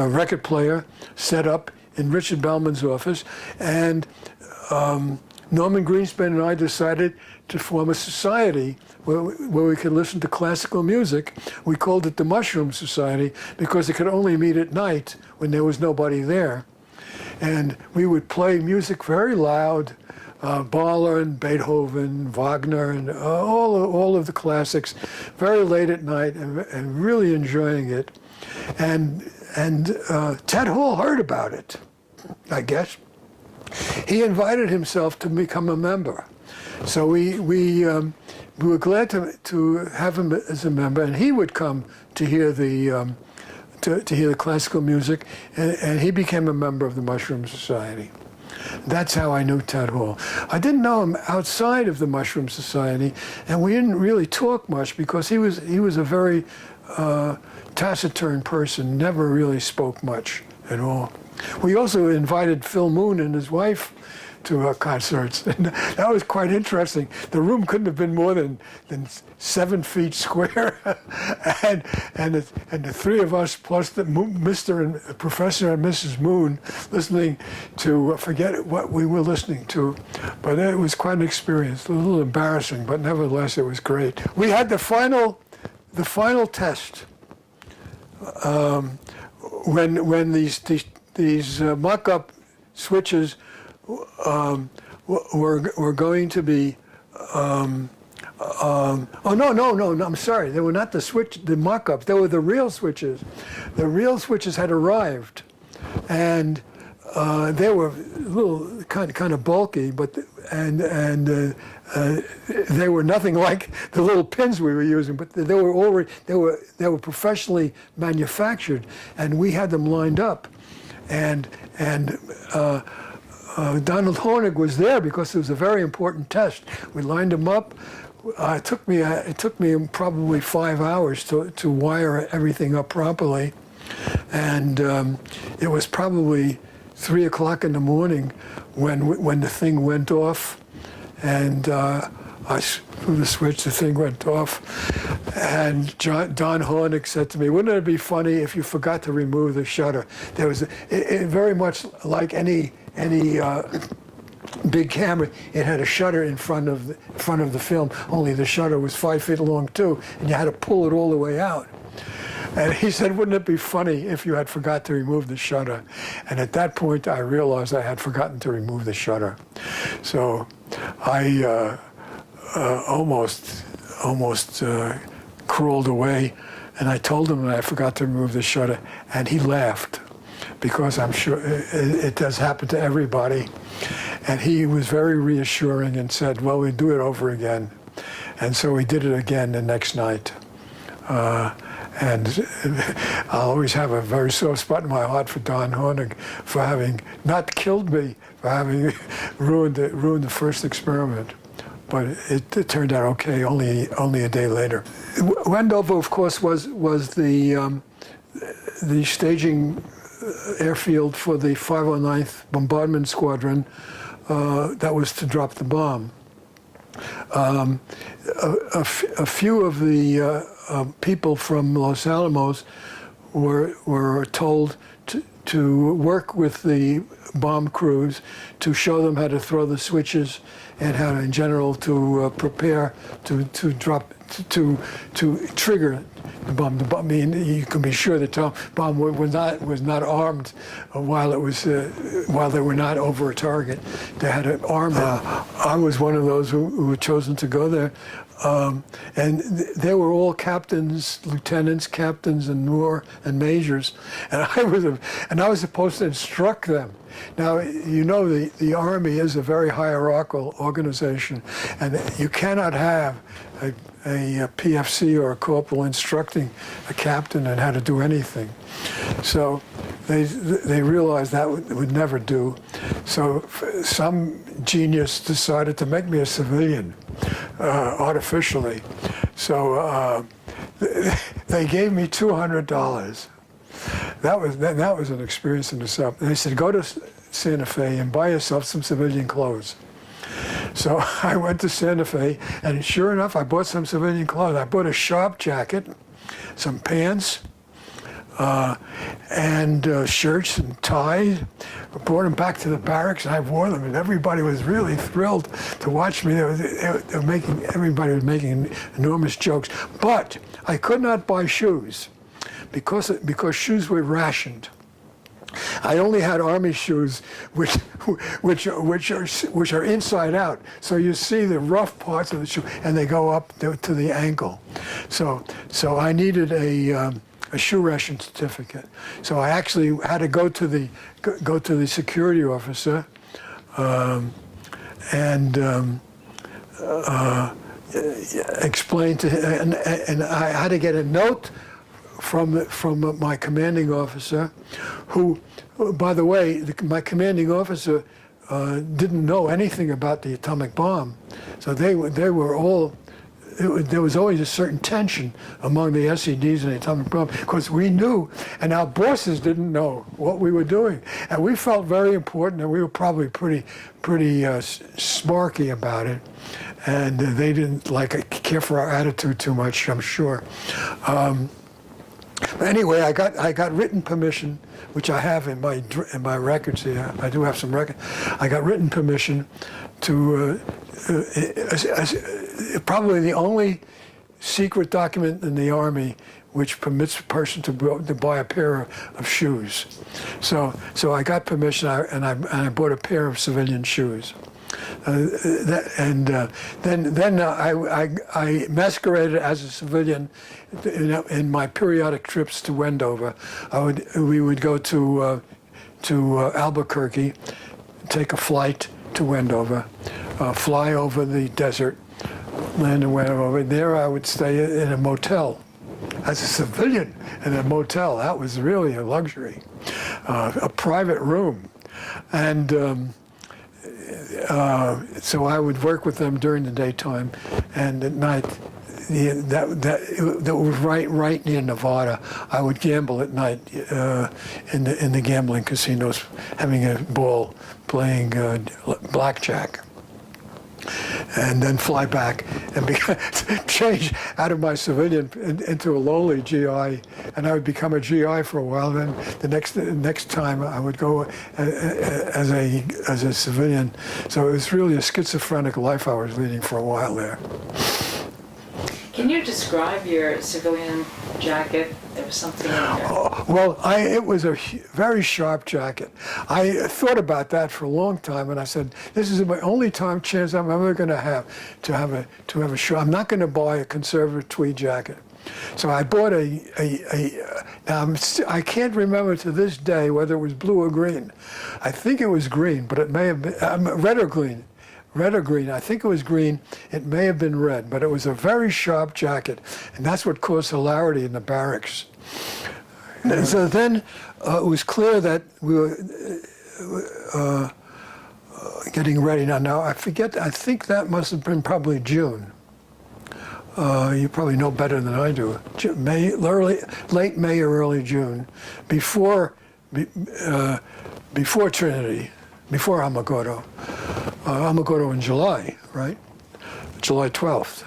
record player set up in Richard Bellman's office, and Norman Greenspan and I decided to form a society where we could listen to classical music. We called it the Mushroom Society because it could only meet at night when there was nobody there. And we would play music very loud, Mahler and Beethoven, Wagner, and all of the classics, very late at night, and really enjoying it. And Ted Hall heard about it, I guess. He invited himself to become a member. So we were glad to have him as a member, and he would come to hear the classical music, and he became a member of the Mushroom Society. That's how I knew Ted Hall. I didn't know him outside of the Mushroom Society, and we didn't really talk much because he was a very taciturn person, never really spoke much at all. We also invited Phil Moon and his wife to our concerts, and that was quite interesting. The room couldn't have been more than 7 feet square, and the three of us plus the Mr. and Professor and Mrs. Moon listening to, forget what we were listening to, but it was quite an experience. A little embarrassing, but nevertheless it was great. We had the final test when these mock-up switches were going to be, oh, no, I'm sorry. They were not the mock-ups. They were the real switches. The real switches had arrived, and they were a little kind of bulky, but they were nothing like the little pins we were using. But they were professionally manufactured, and we had them lined up, and Donald Hornig was there because it was a very important test. We lined him up. It took me probably 5 hours to wire everything up properly, and it was probably 3 o'clock in the morning when the thing went off, and I threw the switch. The thing went off, and Don Hornig said to me, "Wouldn't it be funny if you forgot to remove the shutter?" There was it very much like any big camera. It had a shutter in front of the film. Only the shutter was 5 feet long too, and you had to pull it all the way out. And he said, "Wouldn't it be funny if you had forgot to remove the shutter?" And at that point, I realized I had forgotten to remove the shutter. So I almost crawled away, and I told him that I forgot to remove the shutter, and he laughed, because I'm sure it does happen to everybody. And he was very reassuring and said, "Well, we'll do it over again." And so we did it again the next night. And I'll always have a very soft spot in my heart for Don Hornig for having not killed me, for having ruined the first experiment. but it turned out okay. Only a day later. Wendover, of course, was the staging airfield for the 509th Bombardment Squadron that was to drop the bomb. A few of the people from Los Alamos were told to work with the bomb crews to show them how to throw the switches and how, in general, to prepare to drop to trigger the bomb. I mean, you can be sure the bomb was not armed while they were not over a target. They had to arm it. I was one of those who were chosen to go there. And they were all captains, lieutenants, captains, and more, and majors, and I was supposed to instruct them. Now, you know, the Army is a very hierarchical organization, and you cannot have a PFC or a corporal instructing a captain on how to do anything. So they realized that would never do. So some genius decided to make me a civilian artificially. So they gave me $200. That was an experience in itself. They said, go to Santa Fe and buy yourself some civilian clothes. So I went to Santa Fe, and sure enough, I bought some civilian clothes. I bought a sharp jacket, some pants, and shirts and ties. I brought them back to the barracks, and I wore them, and everybody was really thrilled to watch me. Everybody was making enormous jokes. But I could not buy shoes because shoes were rationed. I only had Army shoes, which are inside out. So you see the rough parts of the shoe, and they go up to the ankle. So I needed a shoe ration certificate. So I actually had to go to the security officer, and explain to him, and I had to get a note from my commanding officer, who, by the way, my commanding officer didn't know anything about the atomic bomb. So they were all, there was always a certain tension among the SEDs and the atomic bomb, because we knew, and our bosses didn't know what we were doing. And we felt very important, and we were probably pretty smarky about it. And they didn't care for our attitude too much, I'm sure. But anyway, I got written permission, which I have in my records here. I do have some records. I got written permission to probably the only secret document in the Army which permits a person to buy a pair of shoes. So I got permission, and I bought a pair of civilian shoes. Then I masqueraded as a civilian in my periodic trips to Wendover. We would go to Albuquerque, take a flight to Wendover, fly over the desert, land in Wendover. There I would stay in a motel. As a civilian in a motel, that was really a luxury, a private room, and. So I would work with them during the daytime, and at night, that was right near Nevada. I would gamble at night in the gambling casinos, having a ball, playing blackjack, and then fly back and change out of my civilian into a lowly GI, and I would become a GI for a while. Then the next time I would go as a civilian. So it was really a schizophrenic life I was leading for a while there.
Can you describe your civilian jacket? There was something in there.
Well, it was a very sharp jacket. I thought about that for a long time, and I said, "This is my only chance I'm ever going to have a shirt. I'm not going to buy a conservative tweed jacket." So I bought I can't remember to this day whether it was blue or green. I think it was green, but it may have been red or green. Red or green. I think it was green. It may have been red, but it was a very sharp jacket, and that's what caused hilarity in the barracks. So then it was clear that we were, getting ready now. Now, I forget, I think that must have been probably June. You probably know better than I do. Late May or early June, before Trinity, before Alamogordo. Alamogordo in July, right? July 12th,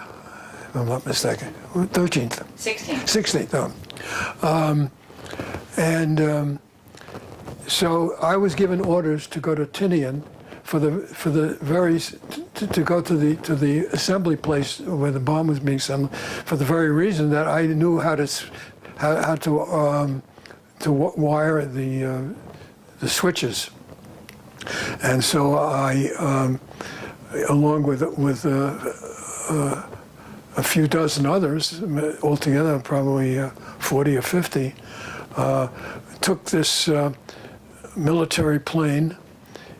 if I'm not mistaken. 13th.
16th.
16th, oh. So I was given orders to go to Tinian to go to the assembly place where the bomb was being assembled, for the very reason that I knew how to wire the switches. And so I, along with a few dozen others, altogether probably 40 or 50, took this military plane.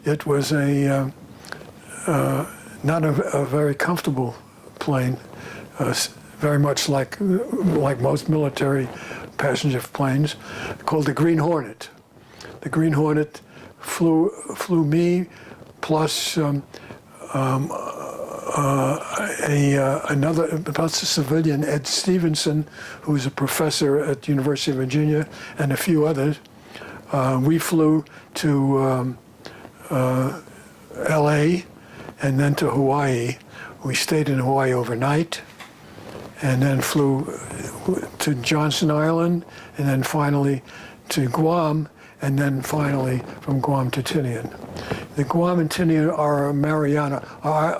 It was not a very comfortable plane, very much like most military passenger planes, called the Green Hornet. The Green Hornet flew me plus another plus a civilian, Ed Stevenson, who was a professor at the University of Virginia, and a few others. We flew to LA and then to Hawaii. We stayed in Hawaii overnight and then flew to Johnson Island and then finally to Guam and then finally from Guam to Tinian. The Guam and Tinian are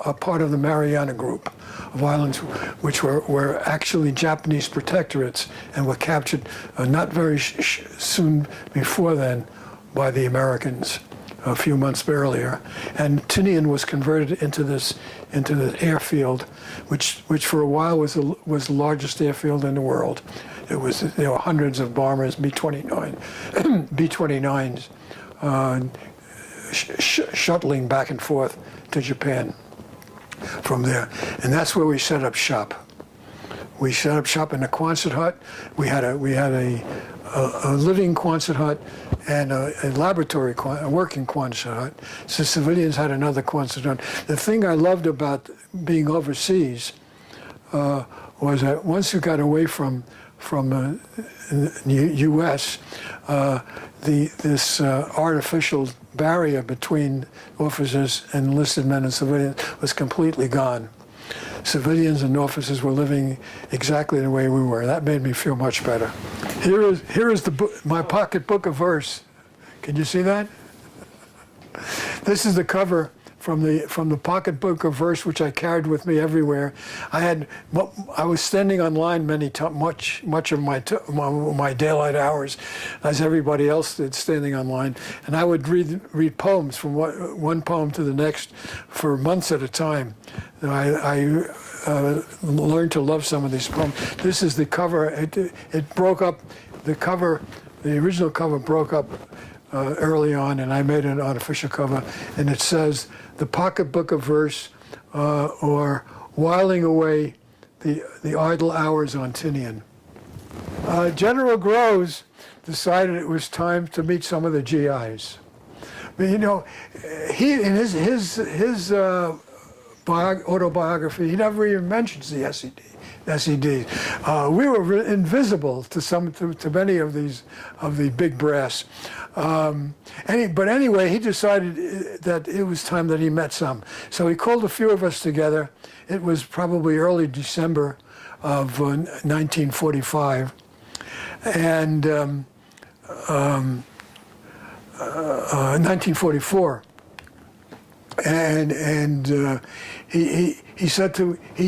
a part of the Mariana Group of islands, which were actually Japanese protectorates and were captured not very soon before then by the Americans, a few months earlier. And Tinian was converted into the airfield, which for a while was the largest airfield in the world. There were hundreds of bombers, B-29s, shuttling back and forth to Japan from there. And that's where we set up shop. We set up shop in a Quonset hut. We had a living Quonset hut and a working Quonset hut. So civilians had another Quonset hut. The thing I loved about being overseas was that once you got away from the U.S., this artificial barrier between officers and enlisted men and civilians was completely gone. Civilians and officers were living exactly the way we were. That made me feel much better. Here is my pocket book of verse. Can you see that? This is the cover from the pocket book of verse, which I carried with me everywhere. I was standing on line much of my daylight hours, as everybody else did, standing on line, and I would read poems from one poem to the next for months at a time. I learned to love some of these poems. This is the cover. It broke up. The original cover broke up early on, and I made an artificial cover, and it says, "The Pocketbook of Verse, or Whiling Away the Idle Hours on Tinian." General Groves decided it was time to meet some of the GIs. But, you know, he in his autobiography, he never even mentions the SED. We were invisible to many of the big brass. But anyway, he decided that it was time that he met some. So he called a few of us together. It was probably early December of 1945. And 1944. And he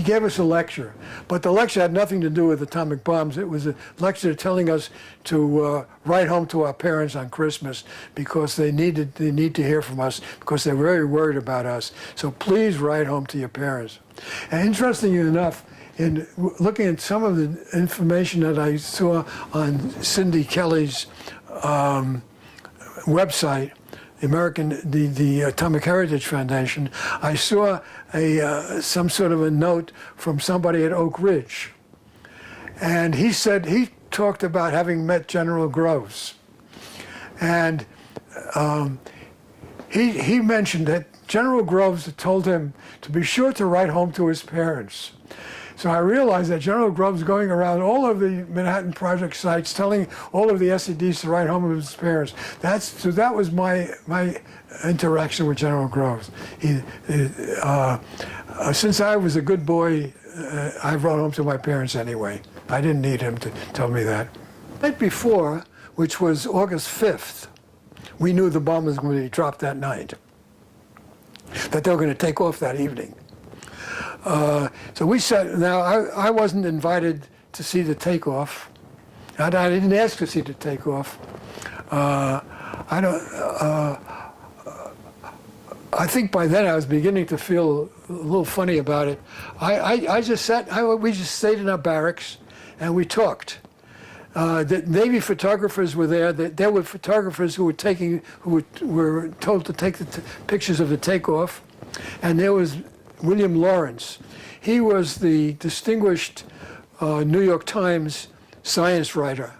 gave us a lecture, but the lecture had nothing to do with atomic bombs. It was a lecture telling us to write home to our parents on Christmas because they need to hear from us because they're very worried about us. So please write home to your parents. And interestingly enough, in looking at some of the information that I saw on Cindy Kelly's website, the Atomic Heritage Foundation, I saw some sort of a note from somebody at Oakridge, and he talked about having met General Groves, and he mentioned that General Groves had told him to be sure to write home to his parents. So I realized that General Groves going around all of the Manhattan Project sites telling all of the SEDs to write home to his parents. So that was my interaction with General Groves. Since I was a good boy, I wrote home to my parents anyway. I didn't need him to tell me that. The night before, which was August 5th, we knew the bomb was going to be dropped that night, that they were going to take off that evening. So we said, now I wasn't invited to see the takeoff. I didn't ask to see the takeoff. I think by then I was beginning to feel a little funny about it. We just stayed in our barracks and we talked. The Navy photographers were there. There were photographers who were told to take the pictures of the takeoff, and there was William Lawrence. He was the distinguished New York Times science writer.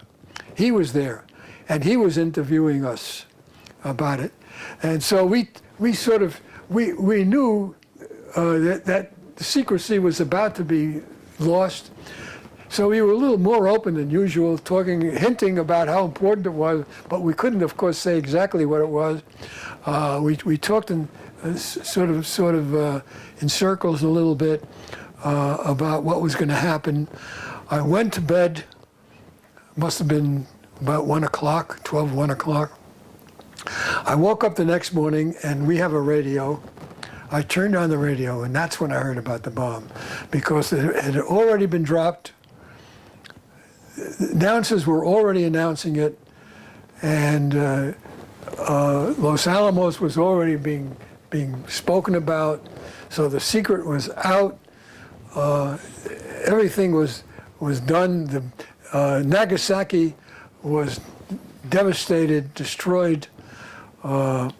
He was there, and he was interviewing us about it. And so we knew that the secrecy was about to be lost. So we were a little more open than usual, hinting about how important it was, but we couldn't, of course, say exactly what it was. We talked in sort of in circles a little bit about what was going to happen. I went to bed. Must have been about 1 o'clock, 1 o'clock. I woke up the next morning, and we have a radio. I turned on the radio, and that's when I heard about the bomb, because it had already been dropped. Announcers were already announcing it, and Los Alamos was already being spoken about, so the secret was out. Everything was done. Nagasaki was devastated, destroyed. The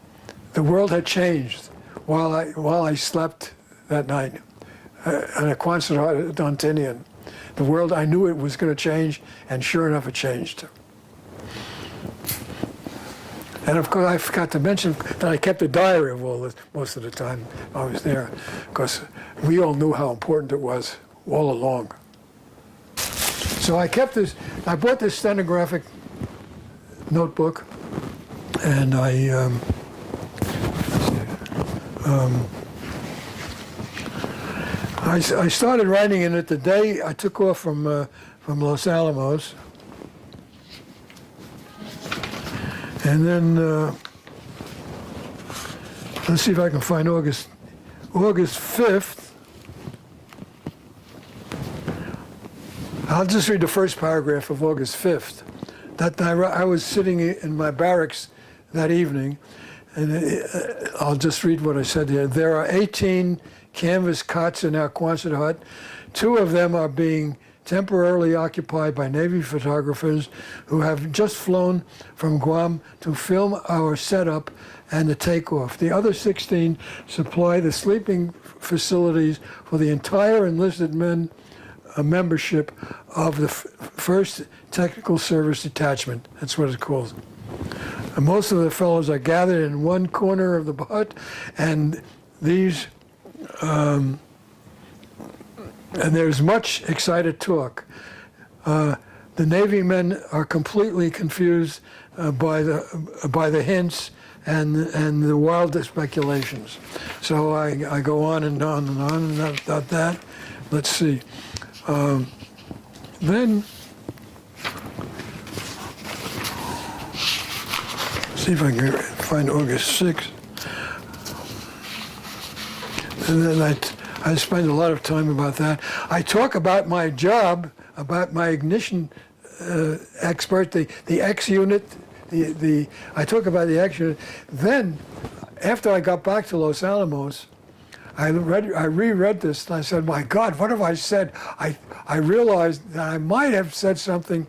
world had changed while I slept that night on a Quonset on Tinian. The world, I knew it was going to change, and sure enough, it changed. And of course, I forgot to mention that I kept a diary of all this most of the time I was there, because we all knew how important it was all along. So I bought this stenographic notebook, and I started writing in it the day I took off from Los Alamos. And then, let's see if I can find August 5th. I'll just read the first paragraph of August 5th. That I was sitting in my barracks that evening, and I'll just read what I said here. There are 18 canvas cots in our Quonset hut. 2 of them are being temporarily occupied by Navy photographers who have just flown from Guam to film our setup and the takeoff. The other 16 supply the sleeping facilities for the entire enlisted membership of the 1st Technical Service Detachment. That's what it's called. And most of the fellows are gathered in one corner of the hut, and these and there's much excited talk. The Navy men are completely confused by the hints and the wildest speculations. So I go on and on and on about that. Let's see. Then, see if I can find August 6th. And then I spend a lot of time about that. I talk about my job, about my ignition expert, the X unit. I talk about the X unit. Then, after I got back to Los Alamos, I reread this and I said, "My God, what have I said?" I realized that I might have said something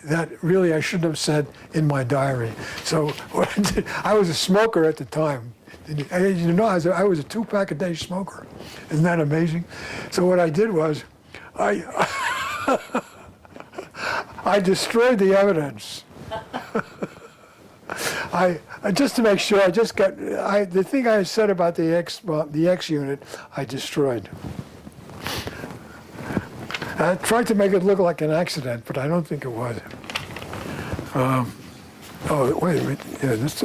that really I shouldn't have said in my diary. So I was a smoker at the time. You know, I was a 2-pack a day smoker. Isn't that amazing? So what I did was, I destroyed the evidence. just to make sure, the thing I said about the X unit, I destroyed. I tried to make it look like an accident, but I don't think it was. Oh, wait a minute. Yeah, this.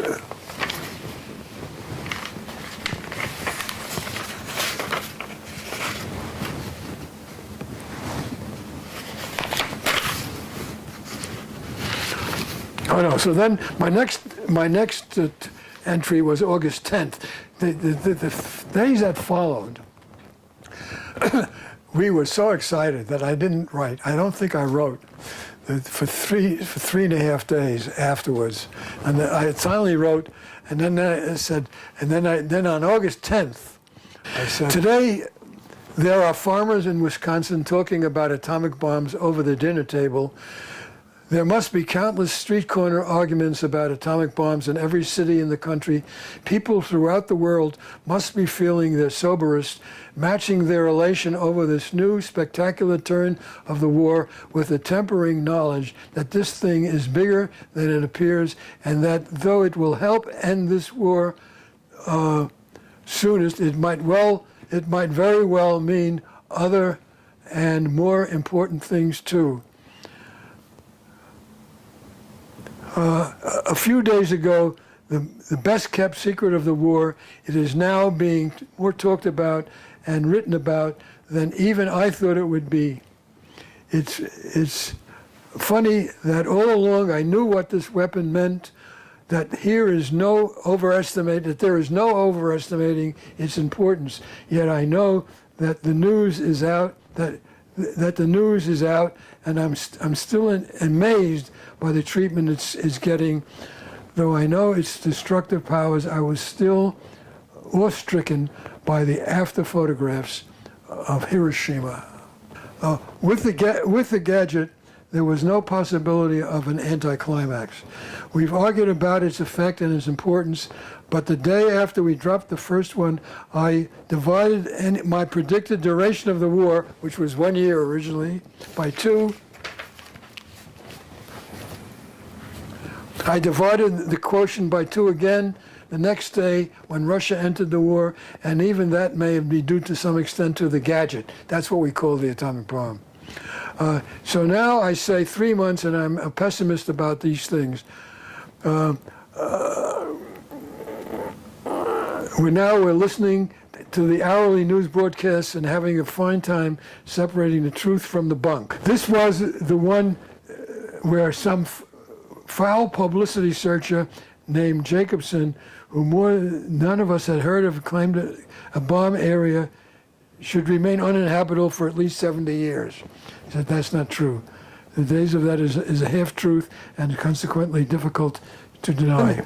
Oh no! So then my next entry was August 10th. The days that followed, we were so excited that I didn't write. I don't think I wrote for 3.5 days afterwards, and I finally wrote. And then I said, and then on August 10th, I said, today there are farmers in Wisconsin talking about atomic bombs over the dinner table. There must be countless street corner arguments about atomic bombs in every city in the country. People throughout the world must be feeling their soberest, matching their elation over this new spectacular turn of the war with the tempering knowledge that this thing is bigger than it appears, and that though it will help end this war soonest, it might very well mean other and more important things too. A few days ago, the best kept secret of the war, it is now being more talked about and written about than even I thought it would be. It's funny that all along I knew what this weapon meant, that there is no overestimating its importance. Yet I know that the news is out, that the news is out, and I'm still amazed by the treatment it's getting. Though I know its destructive powers, I was still awe-stricken by the after photographs of Hiroshima. With the gadget, there was no possibility of an anticlimax. We've argued about its effect and its importance, but the day after we dropped the first one, I divided my predicted duration of the war, which was 1 year originally, by 2. I divided the quotient by 2 again the next day when Russia entered the war, and even that may be due to some extent to the gadget. That's what we call the atomic bomb. So now I say 3 months, and I'm a pessimist about these things. We're listening to the hourly news broadcasts and having a fine time separating the truth from the bunk. This was the one where some foul publicity searcher named Jacobson, who none of us had heard of, claimed a bomb area should remain uninhabitable for at least 70 years. He said that's not true. The days of that is a half-truth and consequently difficult to deny.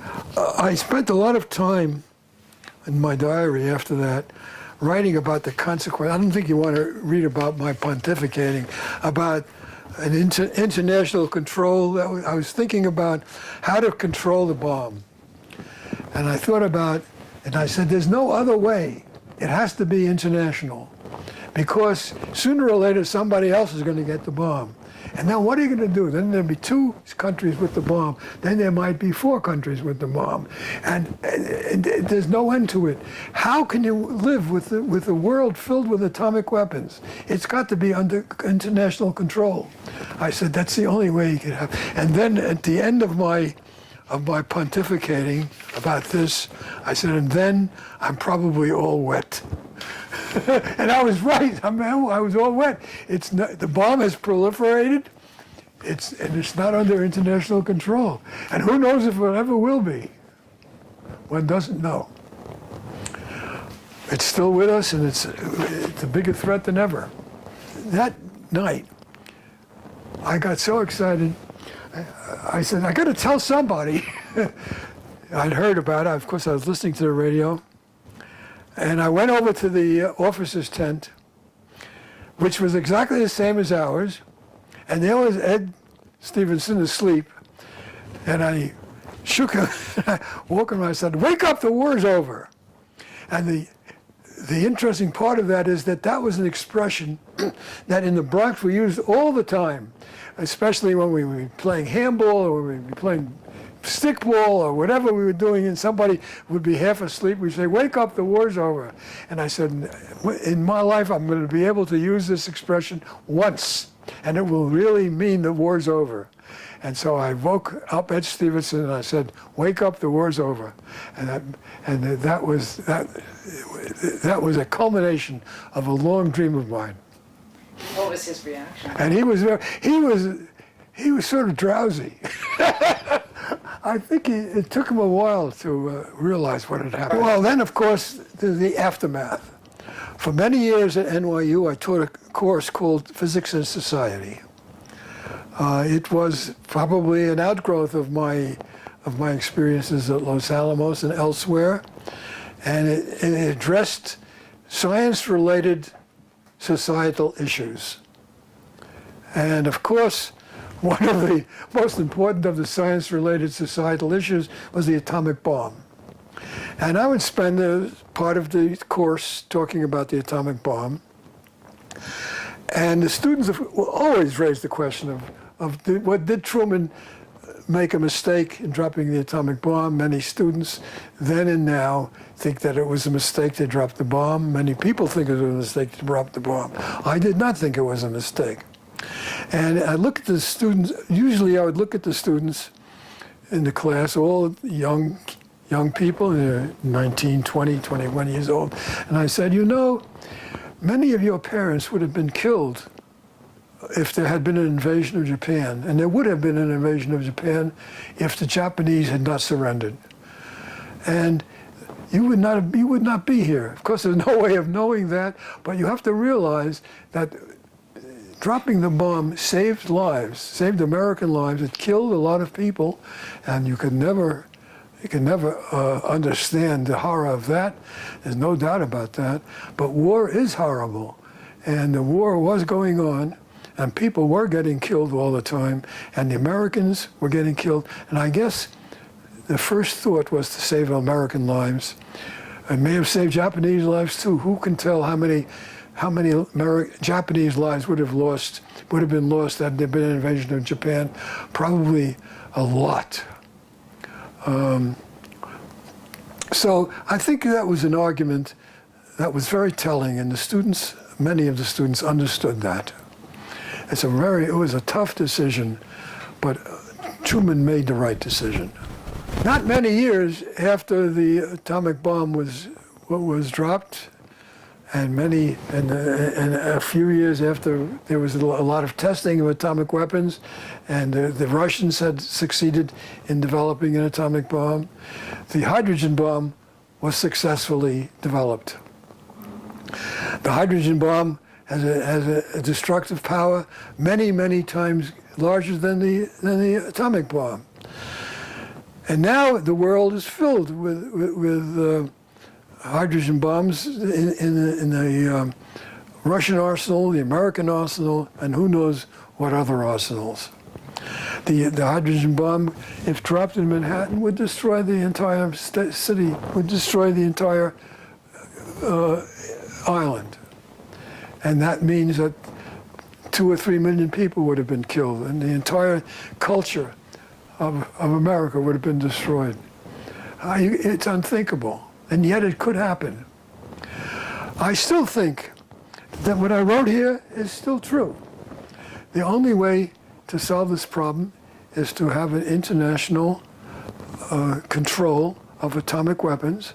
I spent a lot of time in my diary after that writing about the consequence. I don't think you want to read about my pontificating about an international control. I was thinking about how to control the bomb. And I thought about, and I said, there's no other way. It has to be international. Because sooner or later, somebody else is going to get the bomb. And now what are you going to do? Then there'll be 2 countries with the bomb. Then there might be 4 countries with the bomb. And there's no end to it. How can you live with a world filled with atomic weapons? It's got to be under international control. I said, that's the only way you can have. And then at the end of my pontificating about this, I said, and then I'm probably all wet. And I was right. I was all wet. The bomb has proliferated. It's not under international control. And who knows if it ever will be? One doesn't know. It's still with us, and it's a bigger threat than ever. That night, I got so excited. I said, I got to tell somebody. I'd heard about it. Of course, I was listening to the radio. And I went over to the officer's tent, which was exactly the same as ours. And there was Ed Stevenson asleep. And I shook him, I woke him, and I said, wake up, the war's over. And the interesting part of that is that was an expression that in the Bronx we used all the time, especially when we were playing handball or we were playing stickball or whatever we were doing, and somebody would be half asleep, we'd say, "Wake up, the war's over." And I said, in my life, I'm going to be able to use this expression once, and it will really mean the war's over. And so I woke up Ed Stevenson and I said, "Wake up, the war's over." And that was a culmination of a long dream of mine.
What was his reaction?
And he was sort of drowsy. I think it took him a while to realize what had happened. Well, then, of course, the aftermath. For many years at NYU, I taught a course called Physics and Society. It was probably an outgrowth of my experiences at Los Alamos and elsewhere, and it addressed science-related societal issues. And of course, one of the most important of the science-related societal issues was the atomic bomb. And I would spend a part of the course talking about the atomic bomb. And the students will always raise the question of did Truman make a mistake in dropping the atomic bomb? Many students then and now think that it was a mistake to drop the bomb. Many people think it was a mistake to drop the bomb. I did not think it was a mistake. And I look at the students, usually I would look at the students in the class, all young people, 19, 20, 21 years old, and I said, "You know, many of your parents would have been killed if there had been an invasion of Japan, and there would have been an invasion of Japan if the Japanese had not surrendered. And you would not be here." Of course, there's no way of knowing that, but you have to realize that dropping the bomb saved lives, saved American lives. It killed a lot of people, and you can never understand the horror of that. There's no doubt about that. But war is horrible, and the war was going on, and people were getting killed all the time, and the Americans were getting killed. And I guess the first thought was to save American lives. It may have saved Japanese lives too. Who can tell how many Japanese lives would have been lost had there been an invasion of Japan? Probably a lot. So I think that was an argument that was very telling, and many of the students understood that. It was a tough decision, but Truman made the right decision. Not many years after the atomic bomb was dropped, and a few years after there was a lot of testing of atomic weapons, and the Russians had succeeded in developing an atomic bomb, the hydrogen bomb was successfully developed. The hydrogen bomb has a destructive power many, many times larger than the atomic bomb. And now the world is filled with hydrogen bombs in the Russian arsenal, the American arsenal, and who knows what other arsenals. The hydrogen bomb, if dropped in Manhattan, would destroy the entire city, would destroy the entire island. And that means that 2 or 3 million people would have been killed, and the entire culture of America would have been destroyed. It's unthinkable. And yet it could happen. I still think that what I wrote here is still true. The only way to solve this problem is to have an international control of atomic weapons,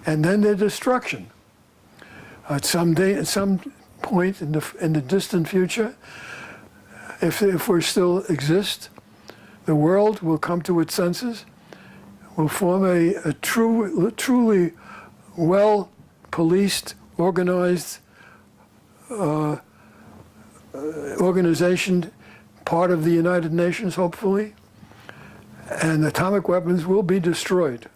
and then their destruction. At some point in the distant future, if we still exist, the world will come to its senses, will form a truly well-policed, organized organization, part of the United Nations, hopefully, and atomic weapons will be destroyed.